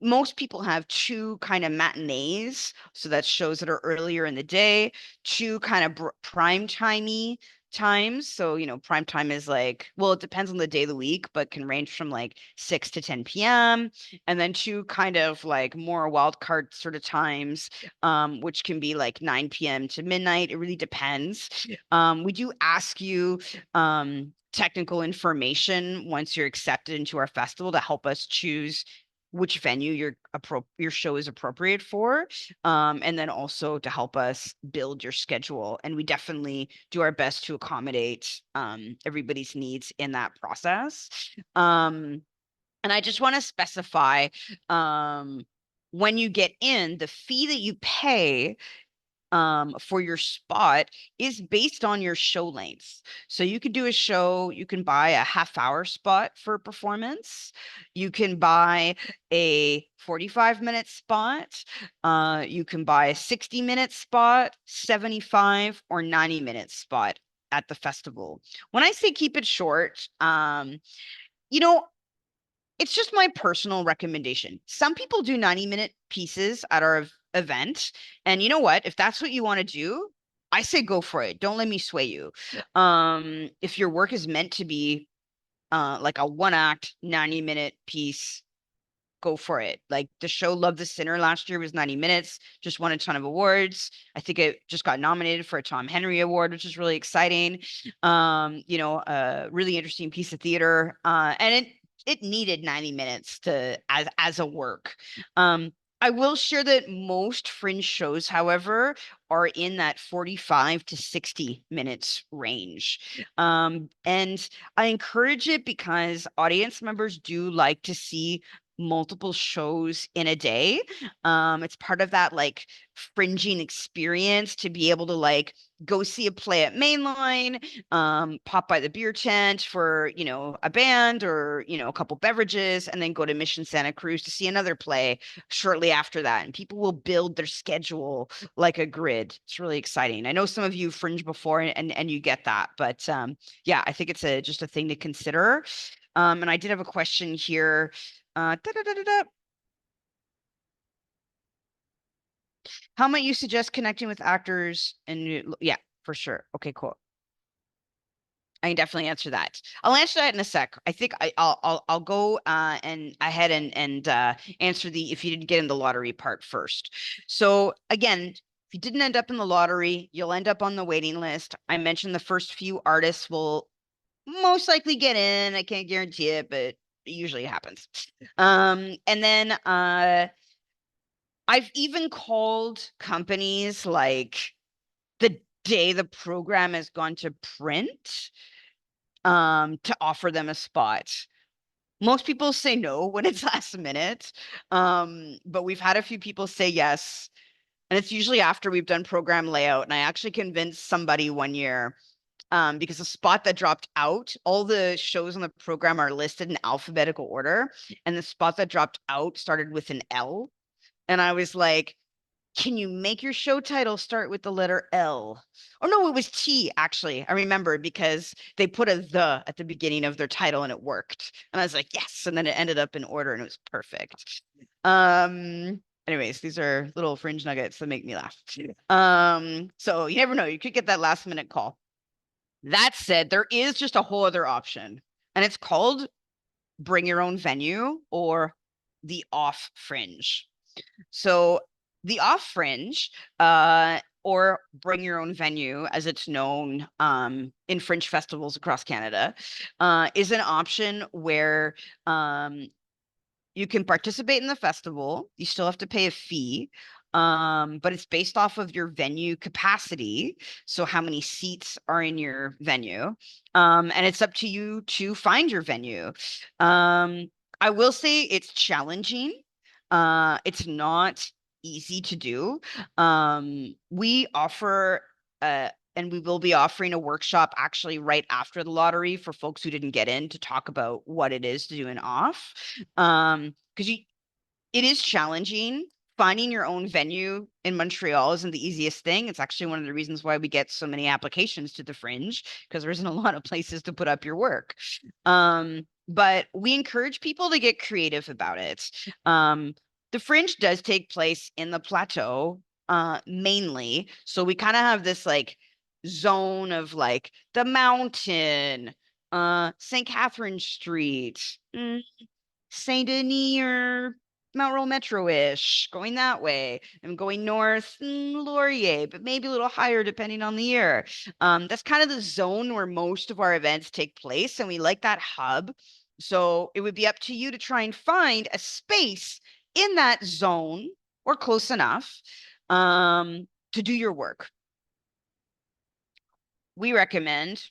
most people have 2 kind of matinees. So that's shows that are earlier in the day, 2 kind of prime timey times. So, prime time is like, well, it depends on the day of the week, but can range from like 6 to 10 p.m. And then 2 kind of like more wild card sort of times, which can be like 9 p.m. to midnight. It really depends. We do ask you technical information once you're accepted into our festival to help us choose which venue your show is appropriate for, and then also to help us build your schedule. And we definitely do our best to accommodate everybody's needs in that process. And I just want to specify, when you get in, the fee that you pay for your spot is based on your show length. So you could do a show, you can buy a half-hour spot for a performance. You can buy a 45-minute spot. You can buy a 60-minute spot, 75 or 90-minute spot at the festival. When I say keep it short, it's just my personal recommendation. Some people do 90-minute pieces at our event. And you know what? If that's what you want to do, I say go for it. Don't let me sway you. If your work is meant to be like a 1-act 90-minute piece, go for it. Like the show Love the Sinner last year was 90 minutes, just won a ton of awards. I think it just got nominated for a Tom Henry Award, which is really exciting. A really interesting piece of theater. And it needed 90 minutes as a work. I will share that most fringe shows, however, are in that 45 to 60 minutes range. And I encourage it because audience members do like to see multiple shows in a day. It's part of that like fringing experience to be able to like go see a play at MainLine, pop by the beer tent for, a band or, a couple beverages, and then go to Mission Santa Cruz to see another play shortly after that. And people will build their schedule like a grid. It's really exciting. I know some of you fringe before and you get that, but yeah, I think it's just a thing to consider. And I did have a question here. How might you suggest connecting with actors? And yeah, for sure. Okay, cool. I can definitely answer that. I'll answer that in a sec. I think I'll go and ahead and answer the if you didn't get in the lottery part first. So again, if you didn't end up in the lottery, you'll end up on the waiting list. I mentioned the first few artists will most likely get in. I can't guarantee it, but it usually happens. And then I've even called companies like the day the program has gone to print to offer them a spot. Most people say no when it's last minute, but we've had a few people say yes. And it's usually after we've done program layout. And I actually convinced somebody one year because the spot that dropped out, all the shows on the program are listed in alphabetical order. And the spot that dropped out started with an L. And I was like, can you make your show title start with the letter L? Or no, it was T, actually. I remember because they put a the at the beginning of their title and it worked. And I was like, yes. And then it ended up in order and it was perfect. Anyways, these are little fringe nuggets that make me laugh. So you never know. You could get that last minute call. That said, there is just a whole other option, and it's called bring your own venue or the off fringe. So The Off Fringe, or Bring Your Own Venue, as it's known in fringe festivals across Canada, is an option where you can participate in the festival. You still have to pay a fee, but it's based off of your venue capacity. So how many seats are in your venue? And it's up to you to find your venue. I will say it's challenging. It's not easy to do. We offer and we will be offering a workshop actually right after the lottery for folks who didn't get in, to talk about what it is to do an off. Because it is challenging. Finding your own venue in Montreal isn't the easiest thing. It's actually one of the reasons why we get so many applications to the Fringe, because there isn't a lot of places to put up your work. But we encourage people to get creative about it. The Fringe does take place in the plateau, mainly. So we kind of have this like zone of like the mountain, St. Catherine Street, Saint Denis, or Mount Royal Metro-ish, going that way. I'm going north, Laurier, but maybe a little higher depending on the year. That's kind of the zone where most of our events take place, and we like that hub. So it would be up to you to try and find a space in that zone or close enough to do your work. We recommend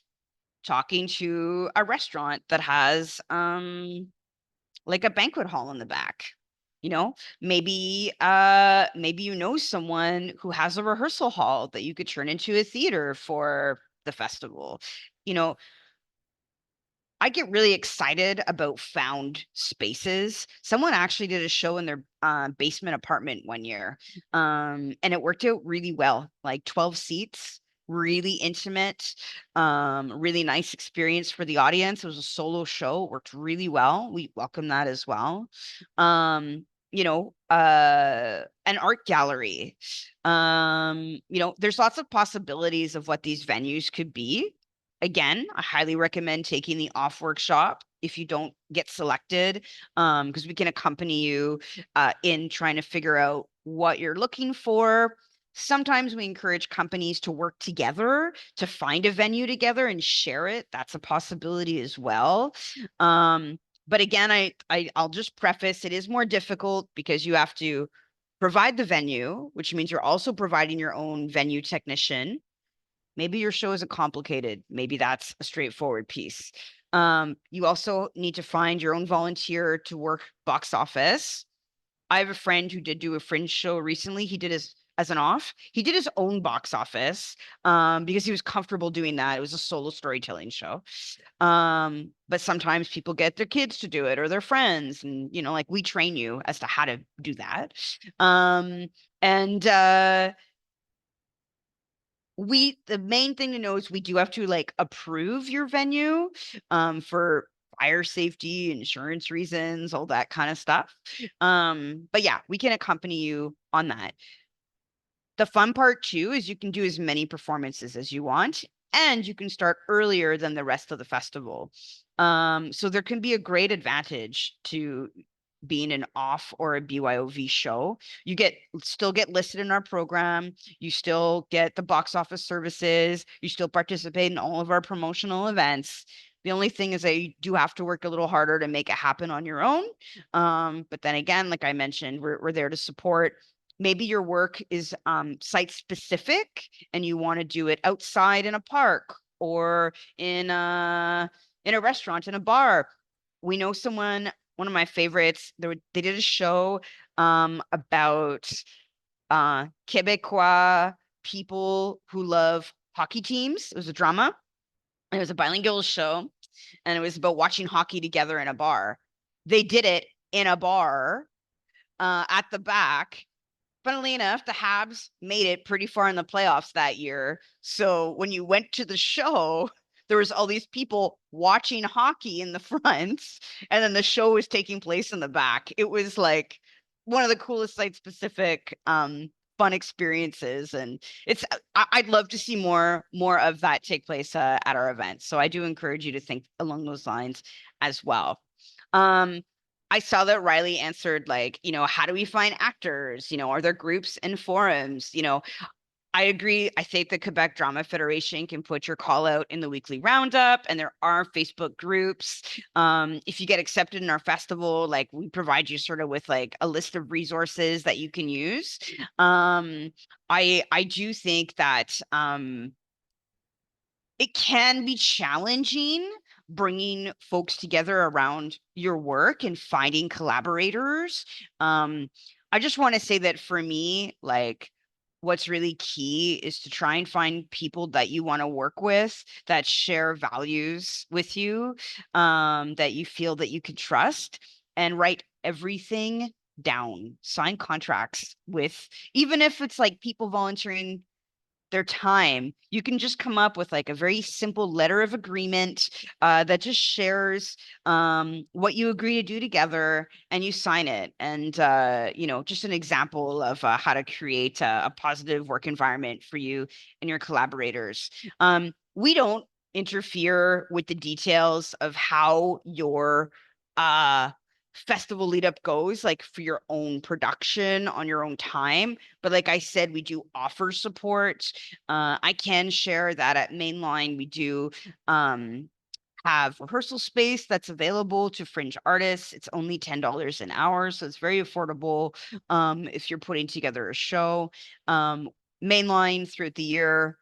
talking to a restaurant that has like a banquet hall in the back. You know, maybe you know someone who has a rehearsal hall that you could turn into a theater for the festival. You know, I get really excited about found spaces. Someone actually did a show in their basement apartment one year, and it worked out really well. Like 12 seats, really intimate, really nice experience for the audience. It was a solo show, it worked really well. We welcome that as well. You know, an art gallery. You know, there's lots of possibilities of what these venues could be. Again, I highly recommend taking the off workshop if you don't get selected, because we can accompany you in trying to figure out what you're looking for. Sometimes we encourage companies to work together to find a venue together and share it. That's a possibility as well. But again, I'll just preface, it is more difficult because you have to provide the venue, which means you're also providing your own venue technician. Maybe your show isn't complicated. Maybe that's a straightforward piece. You also need to find your own volunteer to work box office. I have a friend who did do a Fringe show recently. He did as an off. He did his own box office because he was comfortable doing that. It was a solo storytelling show. But sometimes people get their kids to do it or their friends. And, you know, like we train you as to how to do that. The main thing to know is we do have to like approve your venue for fire safety, insurance reasons, all that kind of stuff. But yeah, we can accompany you on that. The fun part too is you can do as many performances as you want, and you can start earlier than the rest of the festival. So there can be a great advantage to being an off or a BYOV show. You still get listed in our program. You still get the box office services. You still participate in all of our promotional events. The only thing is that you do have to work a little harder to make it happen on your own. But then again, like I mentioned, we're there to support. Maybe your work is site specific and you want to do it outside in a park or in a restaurant, in a bar. We know someone, one of my favorites, they did a show about Quebecois people who love hockey teams. It was a drama. It was a bilingual show, and it was about watching hockey together in a bar. They did it in a bar at the back. Funnily enough, the Habs made it pretty far in the playoffs that year. So when you went to the show, there was all these people watching hockey in the front, and then the show was taking place in the back. It was like one of the coolest site-specific fun experiences, and I'd love to see more of that take place at our events. So I do encourage you to think along those lines as well. I saw that Riley answered like, how do we find actors? Are there groups and forums? I agree. I think the Quebec Drama Federation can put your call out in the weekly roundup, and there are Facebook groups. If you get accepted in our festival, like we provide you sort of with like a list of resources that you can use. I do think that it can be challenging bringing folks together around your work and finding collaborators. I just want to say that for me, like, what's really key is to try and find people that you want to work with, that share values with you, that you feel that you can trust, and write everything down. Sign contracts with, even if it's like people volunteering their time, you can just come up with like a very simple letter of agreement that just shares what you agree to do together, and you sign it. And just an example of how to create a positive work environment for you and your collaborators. We don't interfere with the details of how your festival lead up goes, like for your own production on your own time. But like I said, we do offer support. I can share that at MainLine, we do have rehearsal space that's available to fringe artists. It's only $10 an hour, so it's very affordable if you're putting together a show. MainLine throughout the year,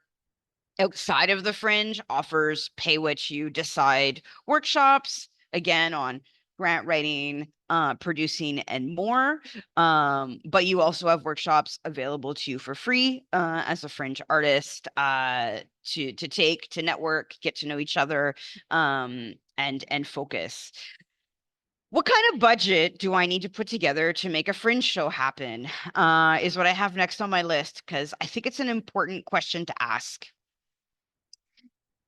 outside of the fringe, offers pay what you decide workshops, again on grant writing, producing, and more. But you also have workshops available to you for free as a fringe artist to take, to network, get to know each other, and focus. What kind of budget do I need to put together to make a fringe show happen? Is what I have next on my list, because I think it's an important question to ask.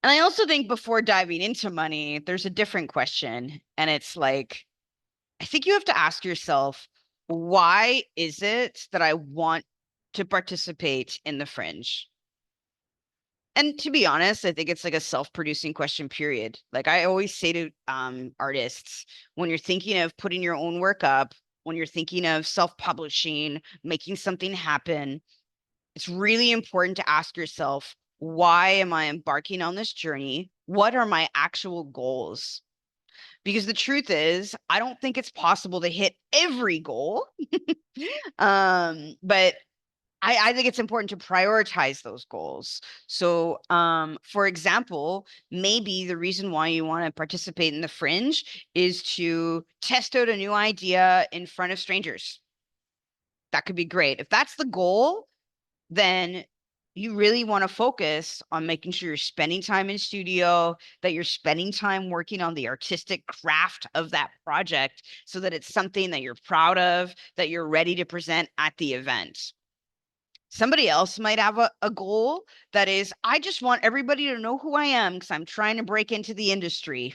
And I also think before diving into money, there's a different question. And it's like, I think you have to ask yourself, why is it that I want to participate in the fringe? And to be honest, I think it's like a self-producing question, period. Like I always say to artists, when you're thinking of putting your own work up, when you're thinking of self-publishing, making something happen, it's really important to ask yourself, why am I embarking on this journey? What are my actual goals? Because the truth is, I don't think it's possible to hit every goal. But I think it's important to prioritize those goals. So, for example, maybe the reason why you want to participate in the fringe is to test out a new idea in front of strangers. That could be great. If that's the goal, then you really want to focus on making sure you're spending time in studio, that you're spending time working on the artistic craft of that project so that it's something that you're proud of, that you're ready to present at the event. Somebody else might have a goal that is, I just want everybody to know who I am because I'm trying to break into the industry.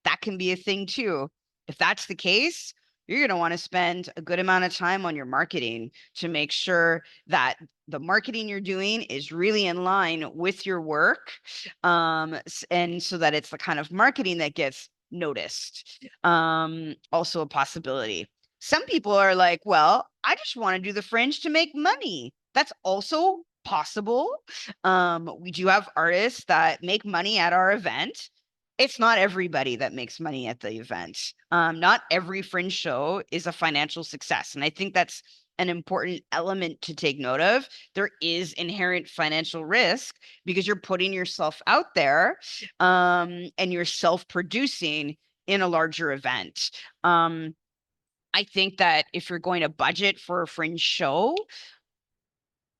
That can be a thing too. If that's the case, you're going to want to spend a good amount of time on your marketing to make sure that the marketing you're doing is really in line with your work. And so that it's the kind of marketing that gets noticed. Also a possibility. Some people are like, well, I just want to do the fringe to make money. That's also possible. We do have artists that make money at our event. It's not everybody that makes money at the event. Not every fringe show is a financial success. And I think that's an important element to take note of. There is inherent financial risk because you're putting yourself out there and you're self-producing in a larger event. I think that if you're going to budget for a fringe show,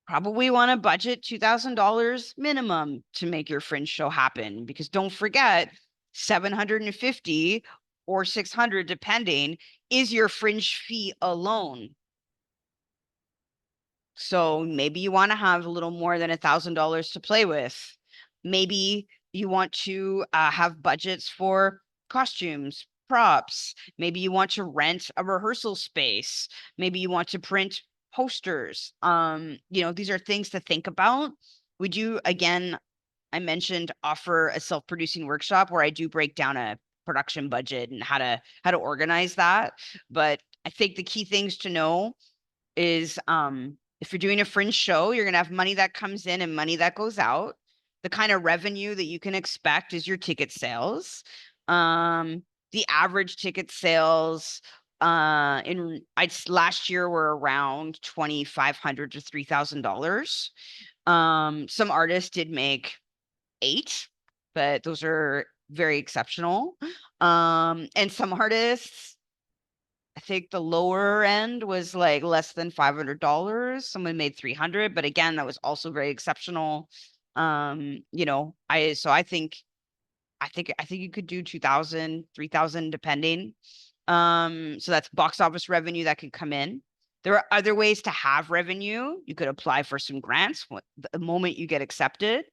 probably want to budget $2,000 minimum to make your fringe show happen, because don't forget, 750 or 600 depending is your fringe fee alone. So maybe you want to have a little more than $1,000 to play with. Maybe you want to have budgets for costumes, props. Maybe you want to rent a rehearsal space. Maybe you want to print posters. These are things to think about. We do, again, I mentioned, offer a self-producing workshop where I do break down a production budget and how to organize that. But I think the key things to know is if you're doing a fringe show, you're going to have money that comes in and money that goes out. The kind of revenue that you can expect is your ticket sales. The average ticket sales last year were around $2,500 to $3,000. Some artists did make 8, but those are very exceptional. And some artists, I think the lower end was like less than $500. Someone made 300, but again, that was also very exceptional. I think you could do 2,000, 3,000 depending. So that's box office revenue that could come in. There are other ways to have revenue. You could apply for some grants the moment you get accepted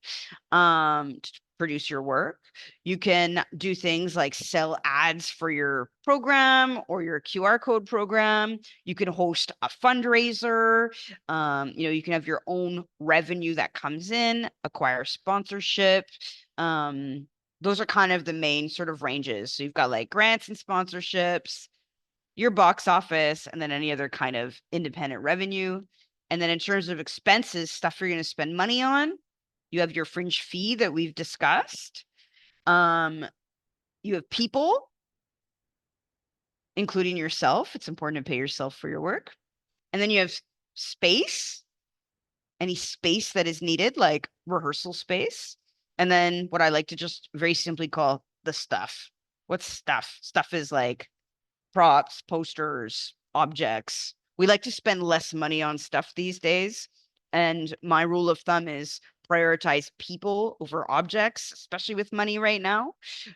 to produce your work. You can do things like sell ads for your program or your QR code program. You can host a fundraiser. You can have your own revenue that comes in, acquire sponsorship. Those are kind of the main sort of ranges. So you've got like grants and sponsorships, your box office, and then any other kind of independent revenue. And then in terms of expenses, stuff you're going to spend money on, you have your fringe fee that we've discussed. You have people, including yourself. It's important to pay yourself for your work. And then you have space, any space that is needed, like rehearsal space. And then what I like to just very simply call the stuff. What's stuff? Stuff is like props, posters, objects. We like to spend less money on stuff these days. And my rule of thumb is prioritize people over objects, especially with money right now.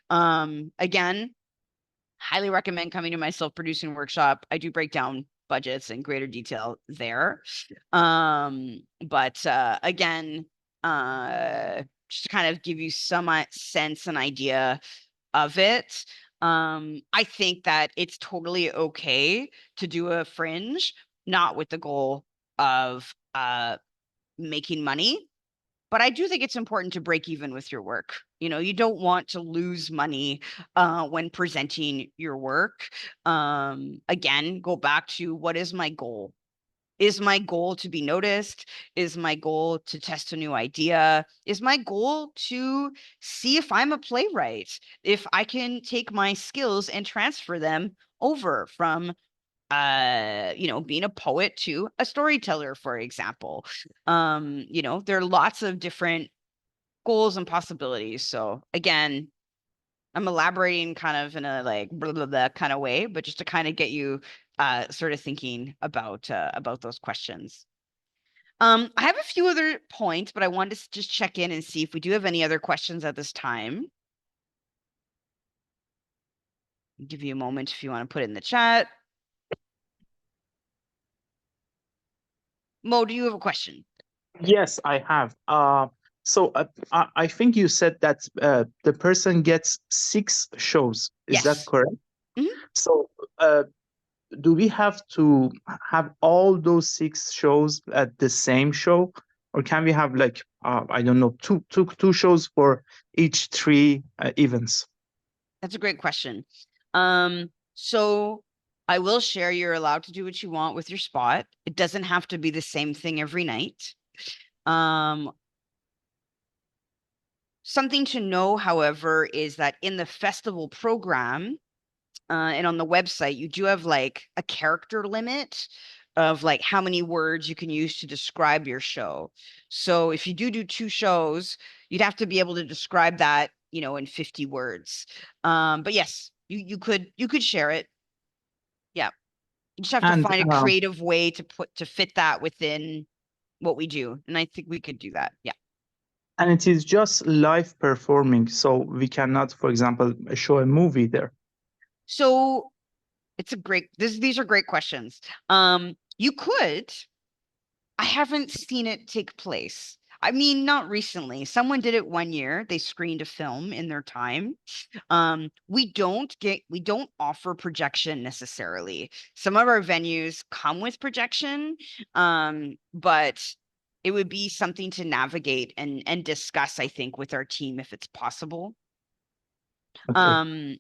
Again, highly recommend coming to my self-producing workshop. I do break down budgets in greater detail there. But again, just to kind of give you some sense and idea of it, I think that it's totally okay to do a fringe, not with the goal of making money. But I do think it's important to break even with your work. You don't want to lose money when presenting your work. Again, go back to what is my goal? Is my goal to be noticed? Is my goal to test a new idea? Is my goal to see if I'm a playwright? If I can take my skills and transfer them over from being a poet to a storyteller, for example. There are lots of different goals and possibilities. So again, I'm elaborating kind of in a like blah, blah, blah kind of way, but just to kind of get you sort of thinking about those questions. I have a few other points, but I wanted to just check in and see if we do have any other questions at this time. I'll give you a moment if you want to put it in the chat. Mo, do you have a question? Yes, I have. So I think you said that the person gets 6 shows. Is that Yes. correct? Mhm. So do we have to have all those 6 shows at the same show, or can we have like I don't know, two shows for each 3 events? That's a great question. So I will share you're allowed to do what you want with your spot. It doesn't have to be the same thing every night. Something to know, however, is that in the festival program and on the website, you do have like a character limit of like how many words you can use to describe your show. So if you do 2 shows, you'd have to be able to describe that, in 50 words. But yes, you could share it. Yeah. You just have to And find a creative way to fit that within what we do. And I think we could do that. Yeah. and it is just live performing, so we cannot, for example, show a movie there. So these are great questions. You could. I haven't seen it take place. I mean, not recently. Someone did it one year. They screened a film in their time. We don't offer projection necessarily. Some of our venues come with projection, but it would be something to navigate and discuss, I think, with our team if it's possible. Okay.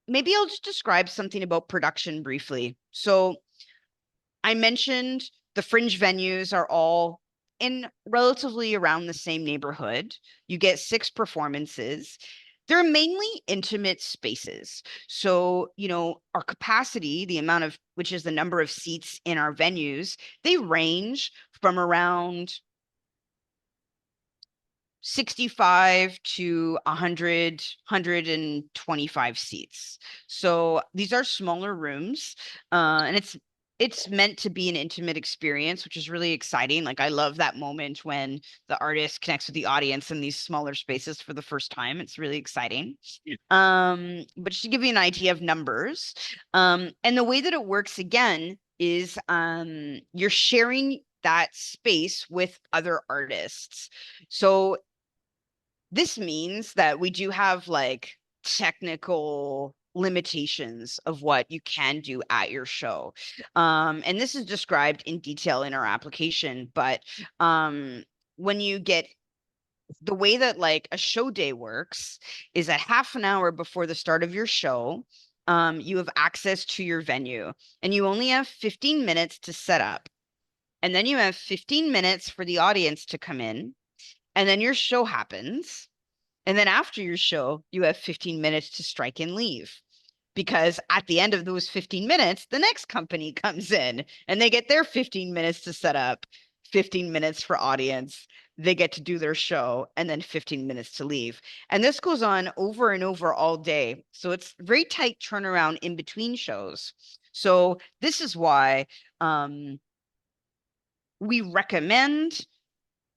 maybe I'll just describe something about production briefly. So I mentioned the fringe venues are all in relatively around the same neighborhood. You get 6 performances. They're mainly intimate spaces. So, our capacity, the amount of, which is the number of seats in our venues, they range from around 65 to 100, 125 seats. So these are smaller rooms, and it's meant to be an intimate experience, which is really exciting. Like, I love that moment when the artist connects with the audience in these smaller spaces for the first time. It's really exciting. But just to give you an idea of numbers, and the way that it works again is you're sharing that space with other artists. So this means that we do have like technical limitations of what you can do at your show. And this is described in detail in our application, but when you get the way that like a show day works is that half an hour before the start of your show, you have access to your venue and you only have 15 minutes to set up. And then you have 15 minutes for the audience to come in, and then your show happens. And then after your show, you have 15 minutes to strike and leave. Because at the end of those 15 minutes, the next company comes in and they get their 15 minutes to set up, 15 minutes for audience. They get to do their show and then 15 minutes to leave. And this goes on over and over all day. So it's very tight turnaround in between shows. So this is why we recommend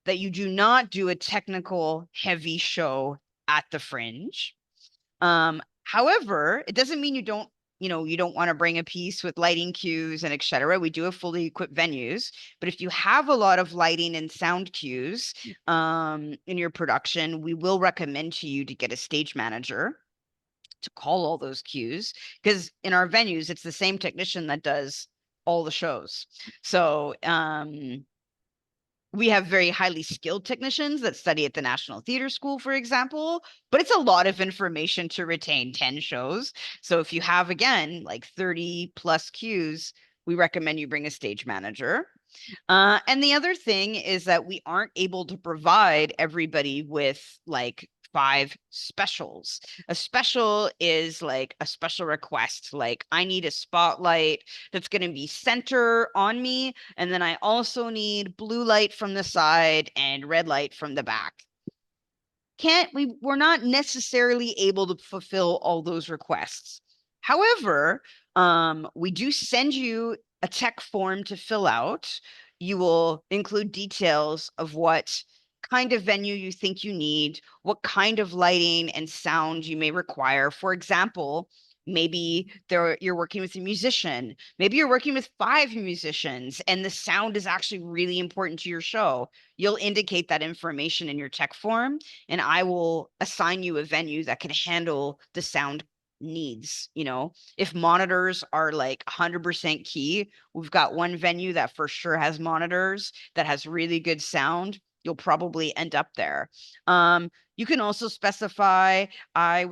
that you do not do a technical heavy show at the Fringe. However, it doesn't mean you don't want to bring a piece with lighting cues and etc. We do have fully equipped venues, but if you have a lot of lighting and sound cues in your production, we will recommend to you to get a stage manager to call all those cues, because in our venues, it's the same technician that does all the shows. So we have very highly skilled technicians that study at the National Theatre School, for example, but it's a lot of information to retain 10 shows. So if you have, again, like 30 plus cues, we recommend you bring a stage manager. And the other thing is that we aren't able to provide everybody with like 5 specials. A special is like a special request. Like, I need a spotlight that's going to be center on me. And then I also need blue light from the side and red light from the back. We're not necessarily able to fulfill all those requests. However, we do send you a tech form to fill out. You will include details of what kind of venue you think you need, what kind of lighting and sound you may require. For example, maybe you're working with a musician. Maybe you're working with 5 musicians and the sound is actually really important to your show. You'll indicate that information in your tech form, and I will assign you a venue that can handle the sound needs. If monitors are like 100% key, we've got one venue that for sure has monitors that has really good sound. You'll probably end up there. You can also specify, I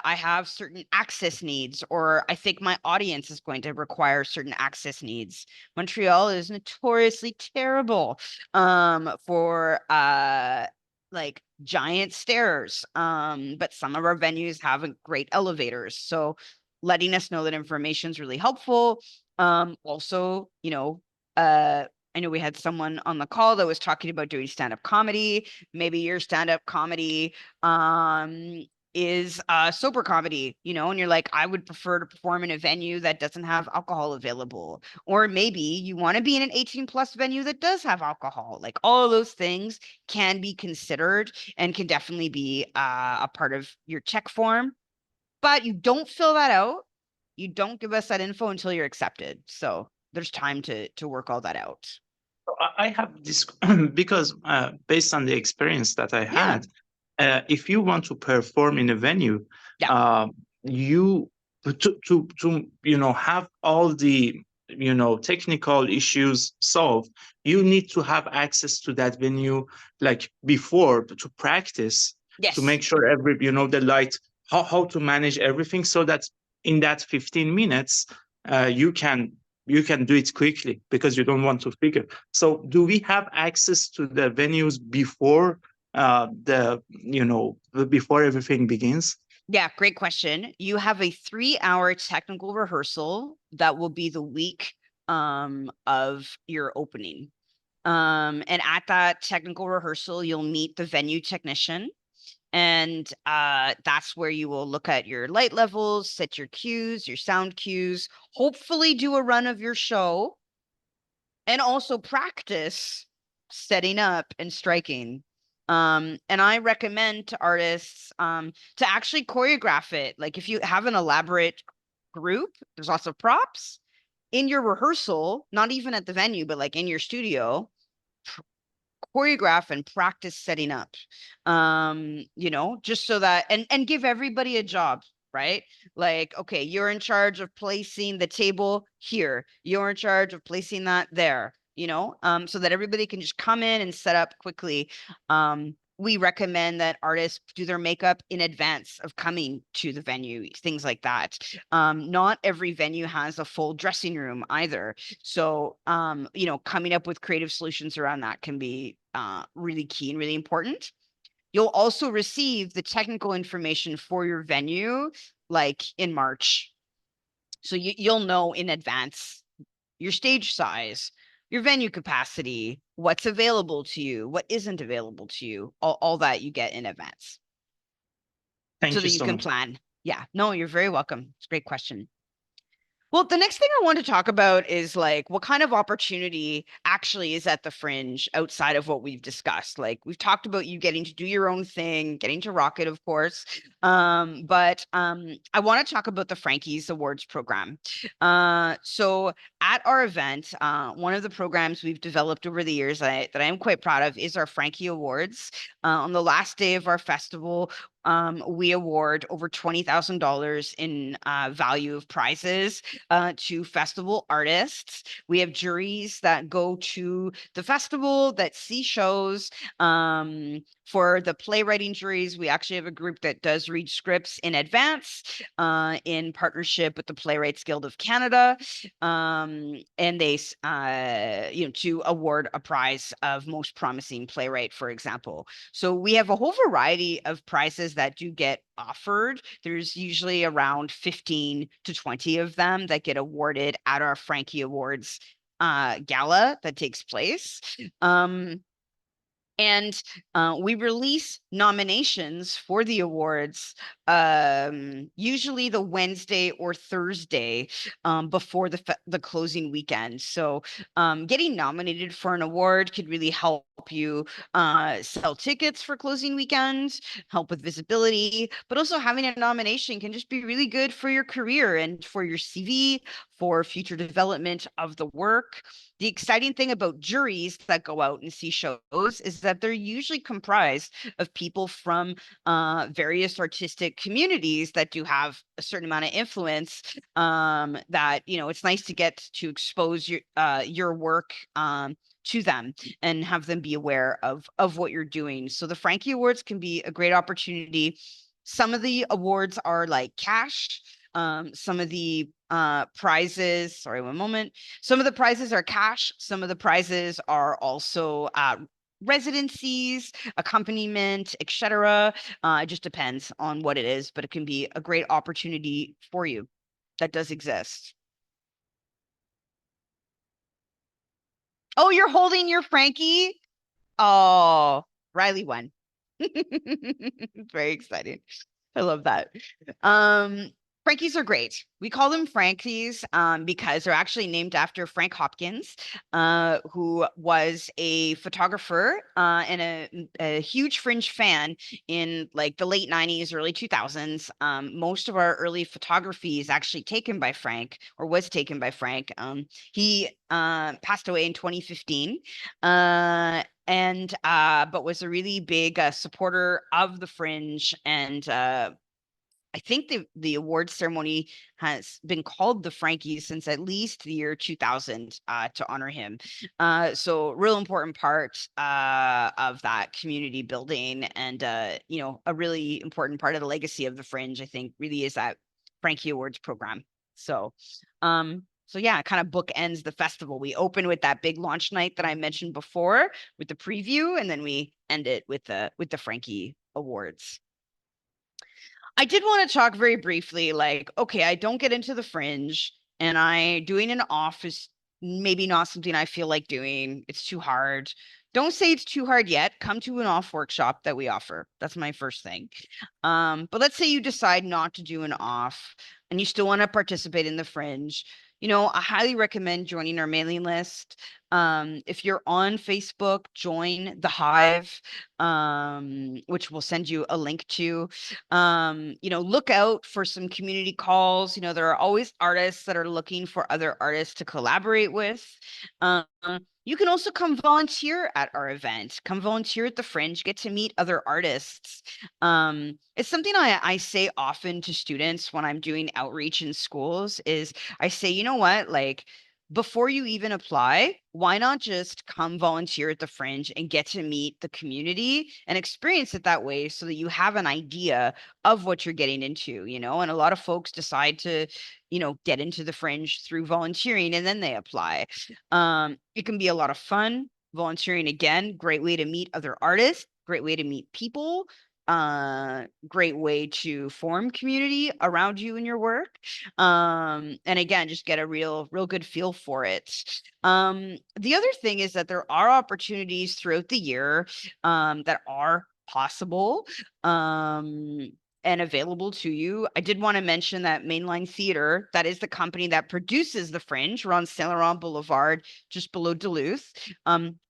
have certain access needs, or I think my audience is going to require certain access needs. Montreal is notoriously terrible for like giant stairs, but some of our venues have great elevators. So letting us know that information is really helpful. Also, I know we had someone on the call that was talking about doing stand-up comedy. Maybe your stand-up comedy is sober comedy, and you're like, I would prefer to perform in a venue that doesn't have alcohol available. Or maybe you want to be in an 18 plus venue that does have alcohol. Like, all of those things can be considered and can definitely be a part of your check form. But you don't fill that out. You don't give us that info until you're accepted. So there's time to work all that out. I have this because based on the experience that I had, if you want to perform in a venue, you to have all the technical issues solved, you need to have access to that venue like before to practice, to make sure the light how to manage everything so that in that 15 minutes you can do it quickly because you don't want to figure. So do we have access to the venues before before everything begins? Yeah, great question. You have a 3-hour technical rehearsal that will be the week of your opening. And at that technical rehearsal, you'll meet the venue technician. And that's where you will look at your light levels, set your cues, your sound cues, hopefully do a run of your show, and also practice setting up and striking. And I recommend to artists to actually choreograph it. Like if you have an elaborate group, there's lots of props in your rehearsal, not even at the venue, but like in your studio, choreograph and practice setting up, just so that, and give everybody a job, right? Like, okay, you're in charge of placing the table here, you're in charge of placing that there, so that everybody can just come in and set up quickly. We recommend that artists do their makeup in advance of coming to the venue, things like that. Not every venue has a full dressing room either. So, coming up with creative solutions around that can be really key and really important. You'll also receive the technical information for your venue, like in March. So you'll know in advance your stage size, your venue capacity, what's available to you, what isn't available to you, all that you get in advance. Thank so you that you so can much. plan. Yeah, no, you're very welcome. It's a great question. Well, the next thing I want to talk about is like what kind of opportunity actually is at the Fringe outside of what we've discussed. Like we've talked about you getting to do your own thing, getting to rock it, of course. But I want to talk about the Frankie's Awards program. So at our event, one of the programs we've developed over the years that I am quite proud of is our Frankie Awards. On the last day of our festival, we award over $20,000 in value of prizes to festival artists. We have juries that go to the festival that see shows. For the playwriting juries, we actually have a group that does read scripts in advance in partnership with the Playwrights Guild of Canada. And they, to award a prize of most promising playwright, for example. So we have a whole variety of prizes that do get offered. There's usually around 15 to 20 of them that get awarded at our Frankie Awards gala that takes place. And we release nominations for the awards usually the Wednesday or Thursday before the closing weekend. So getting nominated for an award could really help you sell tickets for closing weekends, help with visibility, but also having a nomination can just be really good for your career and for your CV, for future development of the work. The exciting thing about juries that go out and see shows is that they're usually comprised of people from various artistic communities that do have a certain amount of influence. That it's nice to get to expose your work to them and have them be aware of what you're doing. So the Frankie Awards can be a great opportunity. Some of the awards are like cash. Some of the prizes, sorry, one moment. Some of the prizes are cash. Some of the prizes are also residencies, accompaniment, etc. It just depends on what it is, but it can be a great opportunity for you. That does exist. Oh, you're holding your Frankie? Oh, Riley won. Very exciting. I love that. Frankies are great. We call them Frankies because they're actually named after Frank Hopkins, who was a photographer and a huge Fringe fan in like the late 90s, early 2000s. Most of our early photography is actually taken by Frank, or was taken by Frank. He passed away in 2015. But was a really big supporter of the Fringe and I think the awards ceremony has been called the Frankies since at least the year 2000 to honor him. So real important part of that community building, and you know, a really important part of the legacy of the Fringe, I think, really is that Frankie Awards program. So so yeah, it kind of bookends the festival. We open with that big launch night that I mentioned before with the preview, and then we end it with the Frankie Awards. I did want to talk very briefly, like, okay, I don't get into the Fringe, and doing an off is maybe not something I feel like doing. It's too hard. Don't say it's too hard yet. Come to an off workshop that we offer. That's my first thing. But let's say you decide not to do an off and you still want to participate in the Fringe. You know, I highly recommend joining our mailing list. If you're on Facebook, join the Hive, which we'll send you a link to. You know, look out for some community calls. You know, there are always artists that are looking for other artists to collaborate with. You can also come volunteer at our event. Come volunteer at the Fringe, get to meet other artists. It's something I say often to students when I'm doing outreach in schools is I say, you know what, like, before you even apply, why not just come volunteer at the Fringe and get to meet the community and experience it that way so that you have an idea of what you're getting into, you know? And a lot of folks decide to, you know, get into the Fringe through volunteering and then they apply. It can be a lot of fun. Volunteering, again, great way to meet other artists, great way to meet people, great way to form community around you and your work. And again, just get a real good feel for it. The other thing is that there are opportunities throughout the year that are possible and available to you. I did want to mention that MainLine Theater, that is the company that produces the Fringe. We're on Saint Laurent Boulevard, just below Duluth.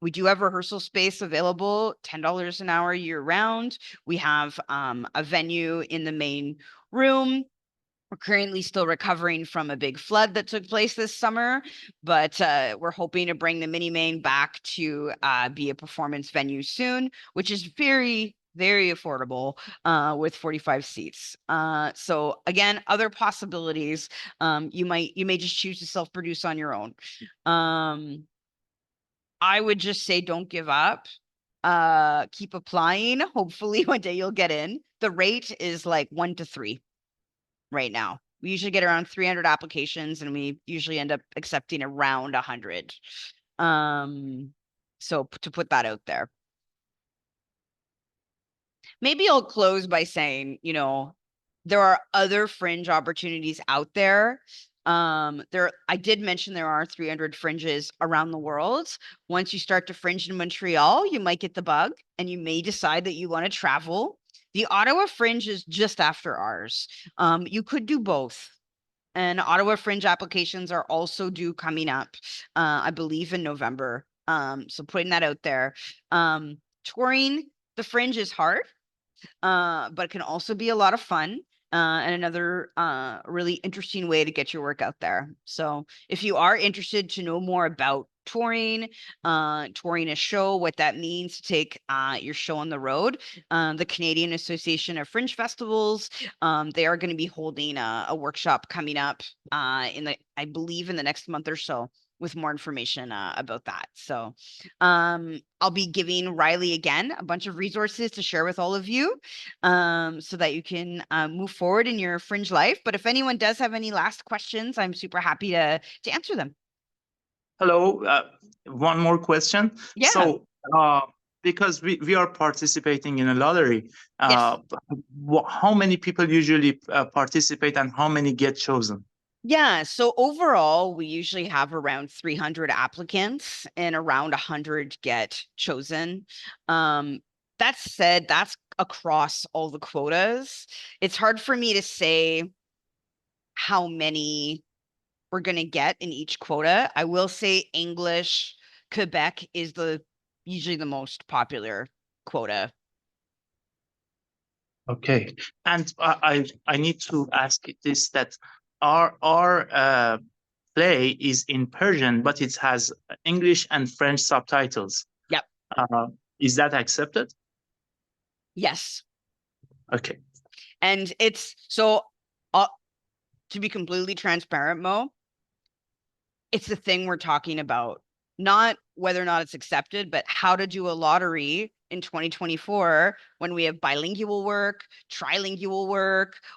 We do have rehearsal space available, $10 an hour year round. We have a venue in the main room. We're currently still recovering from a big flood that took place this summer, but we're hoping to bring the mini main back to be a performance venue soon, which is very, very affordable with 45 seats. So again, other possibilities. You may just choose to self-produce on your own. I would just say don't give up. Keep applying. Hopefully one day you'll get in. The rate is like 1 to 3 right now. We usually get around 300 applications and we usually end up accepting around 100. So to put that out there. Maybe I'll close by saying, you know, there are other Fringe opportunities out there. I did mention there are 300 Fringes around the world. Once you start to Fringe in Montreal, you might get the bug and you may decide that you want to travel. The Ottawa Fringe is just after ours. You could do both. And Ottawa Fringe applications are also due coming up, I believe in November. So putting that out there. Touring the Fringe is hard, but can also be a lot of fun. And another really interesting way to get your work out there. So if you are interested to know more about touring a show, what that means to take your show on the road, the Canadian Association of Fringe Festivals, they are going to be holding a workshop coming up I believe in the next month or so, with more information about that. So I'll be giving Riley again a bunch of resources to share with all of you so that you can move forward in your Fringe life. But if anyone does have any last questions, I'm super happy to answer them. Hello, one more question. Yeah. So because we are participating in a lottery, yes. How many people usually participate and how many get chosen? Yeah, so overall, we usually have around 300 applicants and around 100 get chosen. That said, that's across all the quotas. It's hard for me to say how many we're going to get in each quota. I will say English, Quebec is usually the most popular quota. Okay, and I need to ask this, that our play is in Persian, but it has English and French subtitles. Yep. Is that accepted? Yes. Okay. And it's so, to be completely transparent, Mo, it's the thing we're talking about, not whether or not it's accepted, but how to do a lottery in 2024 when we have bilingual work, trilingual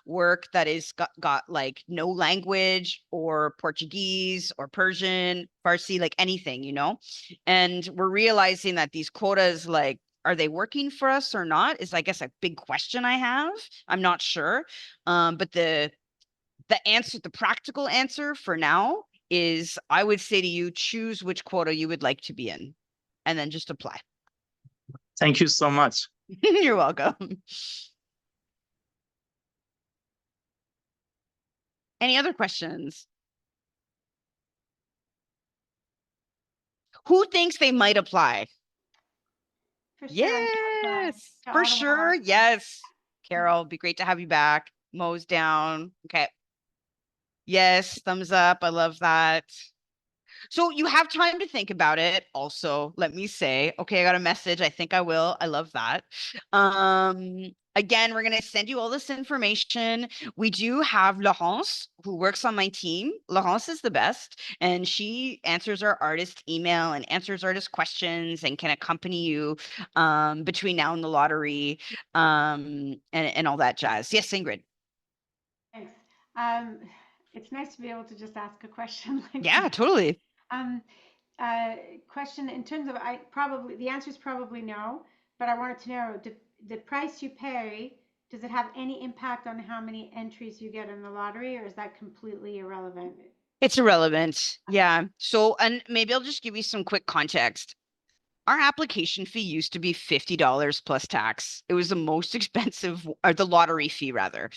work that is got like no language or Portuguese or Persian, Farsi, like anything, you know? And we're realizing that these quotas, like, are they working for us or not? Is, I guess, a big question I have. I'm not sure. But the answer, the practical answer for now is, I would say to you, choose which quota you would like to be in and then just apply. Thank you so much. You're welcome. Any other questions? Who thinks they might apply? For sure. Yes, to for Ottawa sure. Arts. Yes. Carol, be great to have you back. Mo's down. Okay. Yes, thumbs up. I love that. So you have time to think about it. Also, let me say, okay, I got a message. I think I will. I love that. Again, we're going to send you all this information. We do have Laurence, who works on my team. Laurence is the best, and she answers our artist email and answers artist questions and can accompany you between now and the lottery and all that jazz. Yes, Ingrid. Thanks. It's nice to be able to just ask a question like Yeah, that. totally. Question in terms of, the answer is probably no, but I wanted to know, the price you pay, does it have any impact on how many entries you get in the lottery, or is that completely irrelevant? It's irrelevant. Yeah. So, and maybe I'll just give you some quick context. Our application fee used to be $50 plus tax. It was the most expensive, or the lottery fee rather,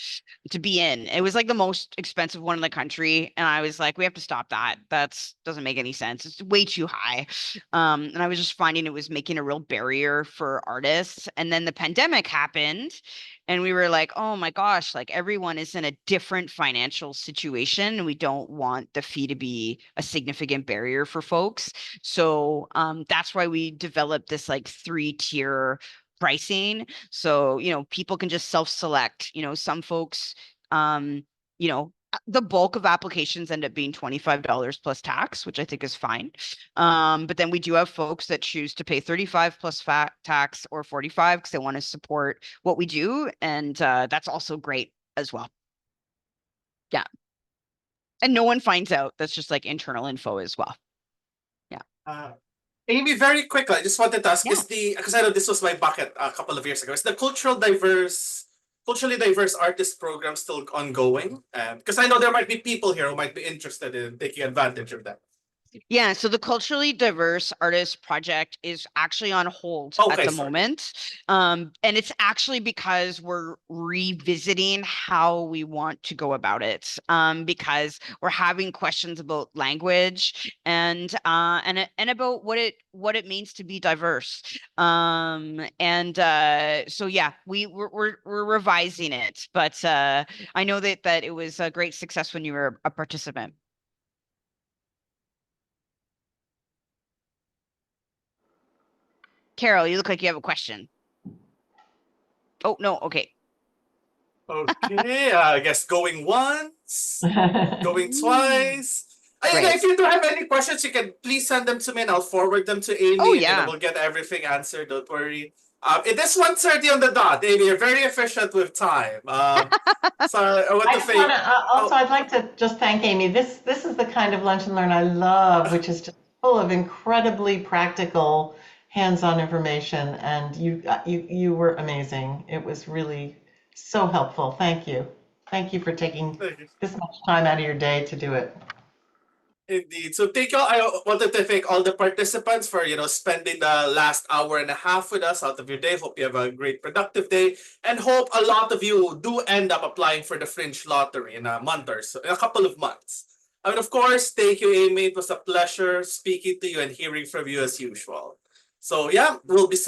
to be in. It was like the most expensive one in the country. And I was like, we have to stop that. That's doesn't make any sense. It's way too high. And I was just finding it was making a real barrier for artists. And then the pandemic happened. And we were like, oh my gosh, like everyone is in a different financial situation. And we don't want the fee to be a significant barrier for folks. So that's why we developed this like 3-tier pricing. So, you know, people can just self-select, you know, some folks, you know, the bulk of applications end up being $25 plus tax, which I think is fine. But then we do have folks that choose to pay 35 plus tax or 45 because they want to support what we do. And that's also great as well. Yeah. And no one finds out. That's just like internal info as well. Yeah. Amy, very quickly, I just wanted to ask, because I know this was my bucket a couple of years ago, is the culturally diverse artist program still ongoing? Because I know there might be people here who might be interested in taking advantage of that. Yeah, so the Culturally Diverse Artist Project is actually on hold at the moment. And it's actually because we're revisiting how we want to go about it. Because we're having questions about language and about what it means to be diverse. So yeah, we're revising it, but I know that it was a great success when you were a participant. Carol, you look like you have a question. Oh, no. Okay. Okay. I guess going once, going twice. If you do have any questions, you can please send them to me and I'll forward them to Amy. Oh, yeah. And we'll get everything answered. Don't worry. It is 1:30 on the dot, Amy. You're very efficient with time. So I want to thank. I'd like to just thank Amy. This is the kind of lunch and learn I love, which is just full of incredibly practical, hands-on information. And you were amazing. It was really so helpful. Thank you. Thank you for taking this much time out of your day to do it. Indeed. So thank you all. I wanted to thank all the participants for, spending the last hour and a half with us out of your day. Hope you have a great productive day and hope a lot of you do end up applying for the Fringe Lottery in a month or so, in a couple of months. And of course, thank you, Amy. It was a pleasure speaking to you and hearing from you as usual. So yeah,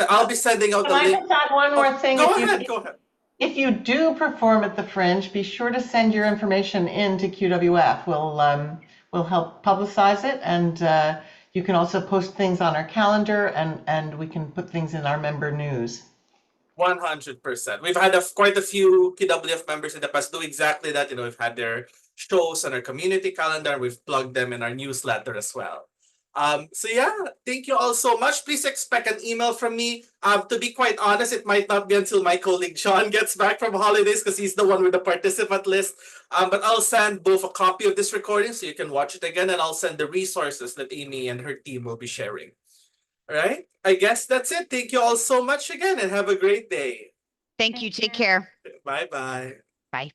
I'll be sending out the link. Can I just add one more thing? Go ahead. If you do perform at the Fringe, be sure to send your information in to QWF. We'll help publicize it, and you can also post things on our calendar, and we can put things in our member news. 100%. We've had quite a few KWF members in the past do exactly that. We've had their shows on our community calendar. We've plugged them in our newsletter as well. So yeah, thank you all so much. Please expect an email from me. To be quite honest, it might not be until my colleague John gets back from holidays because he's the one with the participant list. But I'll send both a copy of this recording so you can watch it again, and I'll send the resources that Amy and her team will be sharing. All right, I guess that's it. Thank you all so much again and have a great day. Thank you. Take care. Bye-bye. Bye.